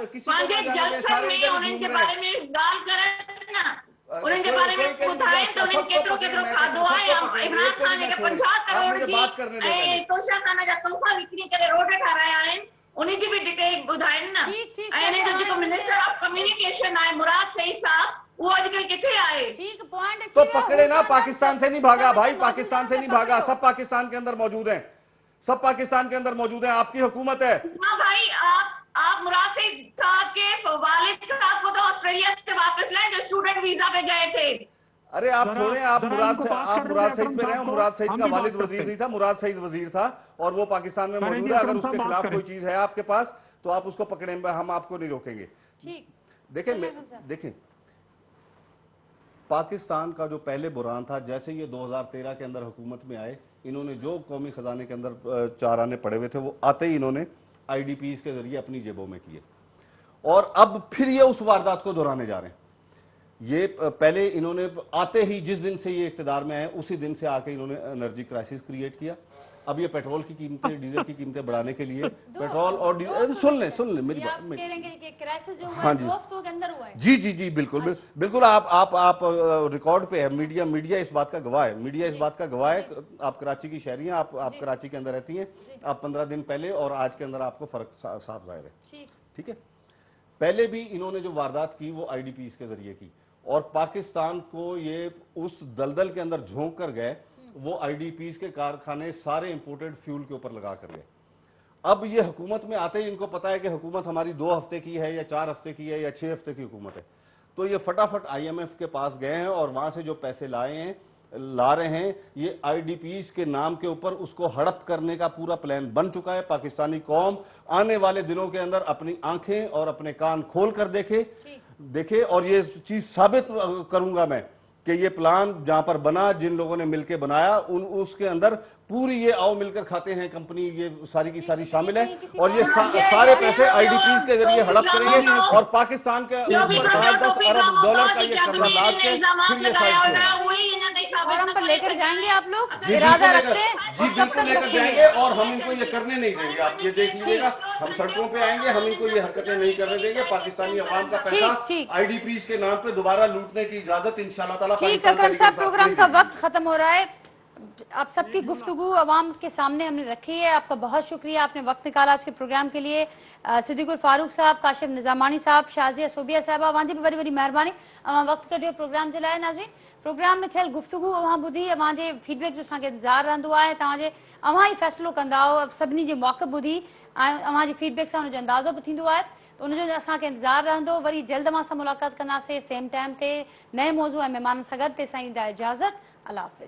Speaker 2: किसी को ना जाने दें, सारे इधर घूम रहे हैं।
Speaker 3: उनके बारे में ॿुधाए त उन्हनि केतिरो केतिरो खाधो आहे। इमरान खान खे 50 करोड़ जी तोशा खाना जा तोहफ़ा विकिणी करे रोड ठाराया आहिनि, उन्ही जी बि डिटेल ॿुधाइनि न। ऐं हिन जो जेको मिनिस्टर ऑफ कम्युनिकेशन आहे मुराद सईद साहब, वो अॼुकल्ह किथे आहे?
Speaker 1: ठीक पॉइंट।
Speaker 2: तो पकड़े ना, पाकिस्तान से नहीं भागा भाई, पाकिस्तान से नहीं भागा, सब पाकिस्तान के अंदर मौजूद हैं, सब पाकिस्तान के अंदर मौजूद हैं। आपकी हुकूमत है।
Speaker 3: हाँ भाई, आप मुराद सईद साहब के वालिद साहब को तो ऑस्ट्रेलिया से वापस लाए जो स्टूडेंट वीजा पे गए थे।
Speaker 2: अरे आप छोड़ें, आप मुराद सईद पे रहे। मुराद सईद का वालिद वजीर नहीं था, मुराद सईद वजीर था और वो पाकिस्तान में मौजूद है। अगर उसके खिलाफ कोई चीज है आपके पास तो आप उसको पकड़ें, हम आपको नहीं रोकेंगे। देखें पाकिस्तान का जो पहले बुरान था, जैसे ये 2013 के अंदर हुकूमत में आए, इन्होंने जो कौमी खजाने के अंदर 4 आने पड़े हुए थे वो आते ही इन्होंने आईडीपीज के जरिए अपनी जेबों में किए और अब फिर ये उस वारदात को दोहराने जा रहे हैं। ये पहले इन्होंने आते ही, जिस दिन से ये इख्तिदार में आए उसी दिन से आके इन्होंने एनर्जी क्राइसिस क्रिएट किया। अब ये पेट्रोल की कीमतें, डीजल की कीमतें बढ़ाने के लिए पेट्रोल और डीजल, सुन ले मेरी बात। हाँ जी जी बिल्कुल आप रिकॉर्ड पे है, मीडिया इस बात का गवाह है, आप कराची की शहरी हैं, आप कराची के अंदर रहती हैं, आप 15 दिन पहले और आज के अंदर आपको फर्क साफ जाहिर है। ठीक है, पहले भी इन्होंने जो वारदात की वो आईडीपीज के जरिए की और पाकिस्तान को ये उस दलदल के अंदर झोंक कर गए, वो आईडीपीज के कारखाने सारे इंपोर्टेड फ्यूल के ऊपर लगा कर गए। अब ये हुकूमत में आते ही इनको पता है कि हुकूमत हमारी 2 हफ्ते की है या 4 हफ्ते की है या 6 हफ्ते की हुकूमत है, तो ये फटाफट IMF के पास गए हैं और वहां से जो पैसे ला रहे हैं, ये आईडीपीज के नाम के ऊपर उसको हड़प करने का पूरा प्लान बन चुका है। पाकिस्तानी कौम आने वाले दिनों के अंदर अपनी आंखें और अपने कान खोल कर देखे और ये चीज साबित करूंगा मैं کہ یہ پلان جہاں پر بنا جن لوگوں نے مل کے بنایا اس کے اندر پوری یہ آؤ مل کر کھاتے ہیں کمپنی یہ ساری کی ساری شامل ہے اور یہ سارے پیسے آئی ڈی پیز کے ذریعے ہڑپ کریں گے اور پاکستان کے اوپر 10 ارب ڈالر کا یہ قرضہ لاد کے پھر یہ سائٹ کیا
Speaker 1: اور ہم پر لے کر جائیں گے آپ لوگ
Speaker 2: جی
Speaker 1: ارادہ
Speaker 2: بالکل
Speaker 1: رکھتے ہیں
Speaker 2: جی بالکل لے کر جائیں گے اور ہم ان کو یہ کرنے نہیں دیں گے. آپ یہ دیکھ لیجیے گا ہم سڑکوں پہ آئیں گے, ہم ان کو یہ حرکتیں نہیں کرنے دیں گے. پاکستانی عوام کا پیسہ آئی ڈی پیز کے نام پہ دوبارہ لوٹنے کی اجازت انشاءاللہ تعالیٰ
Speaker 1: ٹھیک اکرم صاحب, پروگرام کا وقت ختم ہو رہا ہے. آپ سب کی گفتگو عوام کے سامنے ہم نے رکھی ہے. آپ کا بہت شکریہ, آپ نے وقت نکالا آج کے پروگرام کے لیے. صدیق الفاروق صاحب, کاشف نظامانی صاحب, شازیہ صوبیہ صاحبہ, وہاں جی بھی بڑی بڑی مہربانی وقت کڈियो प्रोग्राम जे लाइ. नाज़रीन, प्रोग्राम में थियल गुफ्तगू अवां ॿुधी, अवां जे फीडबैक जो असांखे इंतज़ारु रहंदो आहे. तव्हां जे अवां ई फ़ैसिलो कंदा आहियो, सभिनी जे मौक़िफ़ ॿुधी ऐं अवां जी फीडबैक सां हुनजो अंदाज़ो बि थींदो आहे. त उनजो असांखे इंतज़ारु रहंदो. वरी जल्द अवां सां मुलाक़ात कंदासीं सेम टाइम ते नए मौज़ू ऐं महिमाननि सां गॾु. तेसिताईं ॾींदा इजाज़त. अल्लाह हाफ़िज़.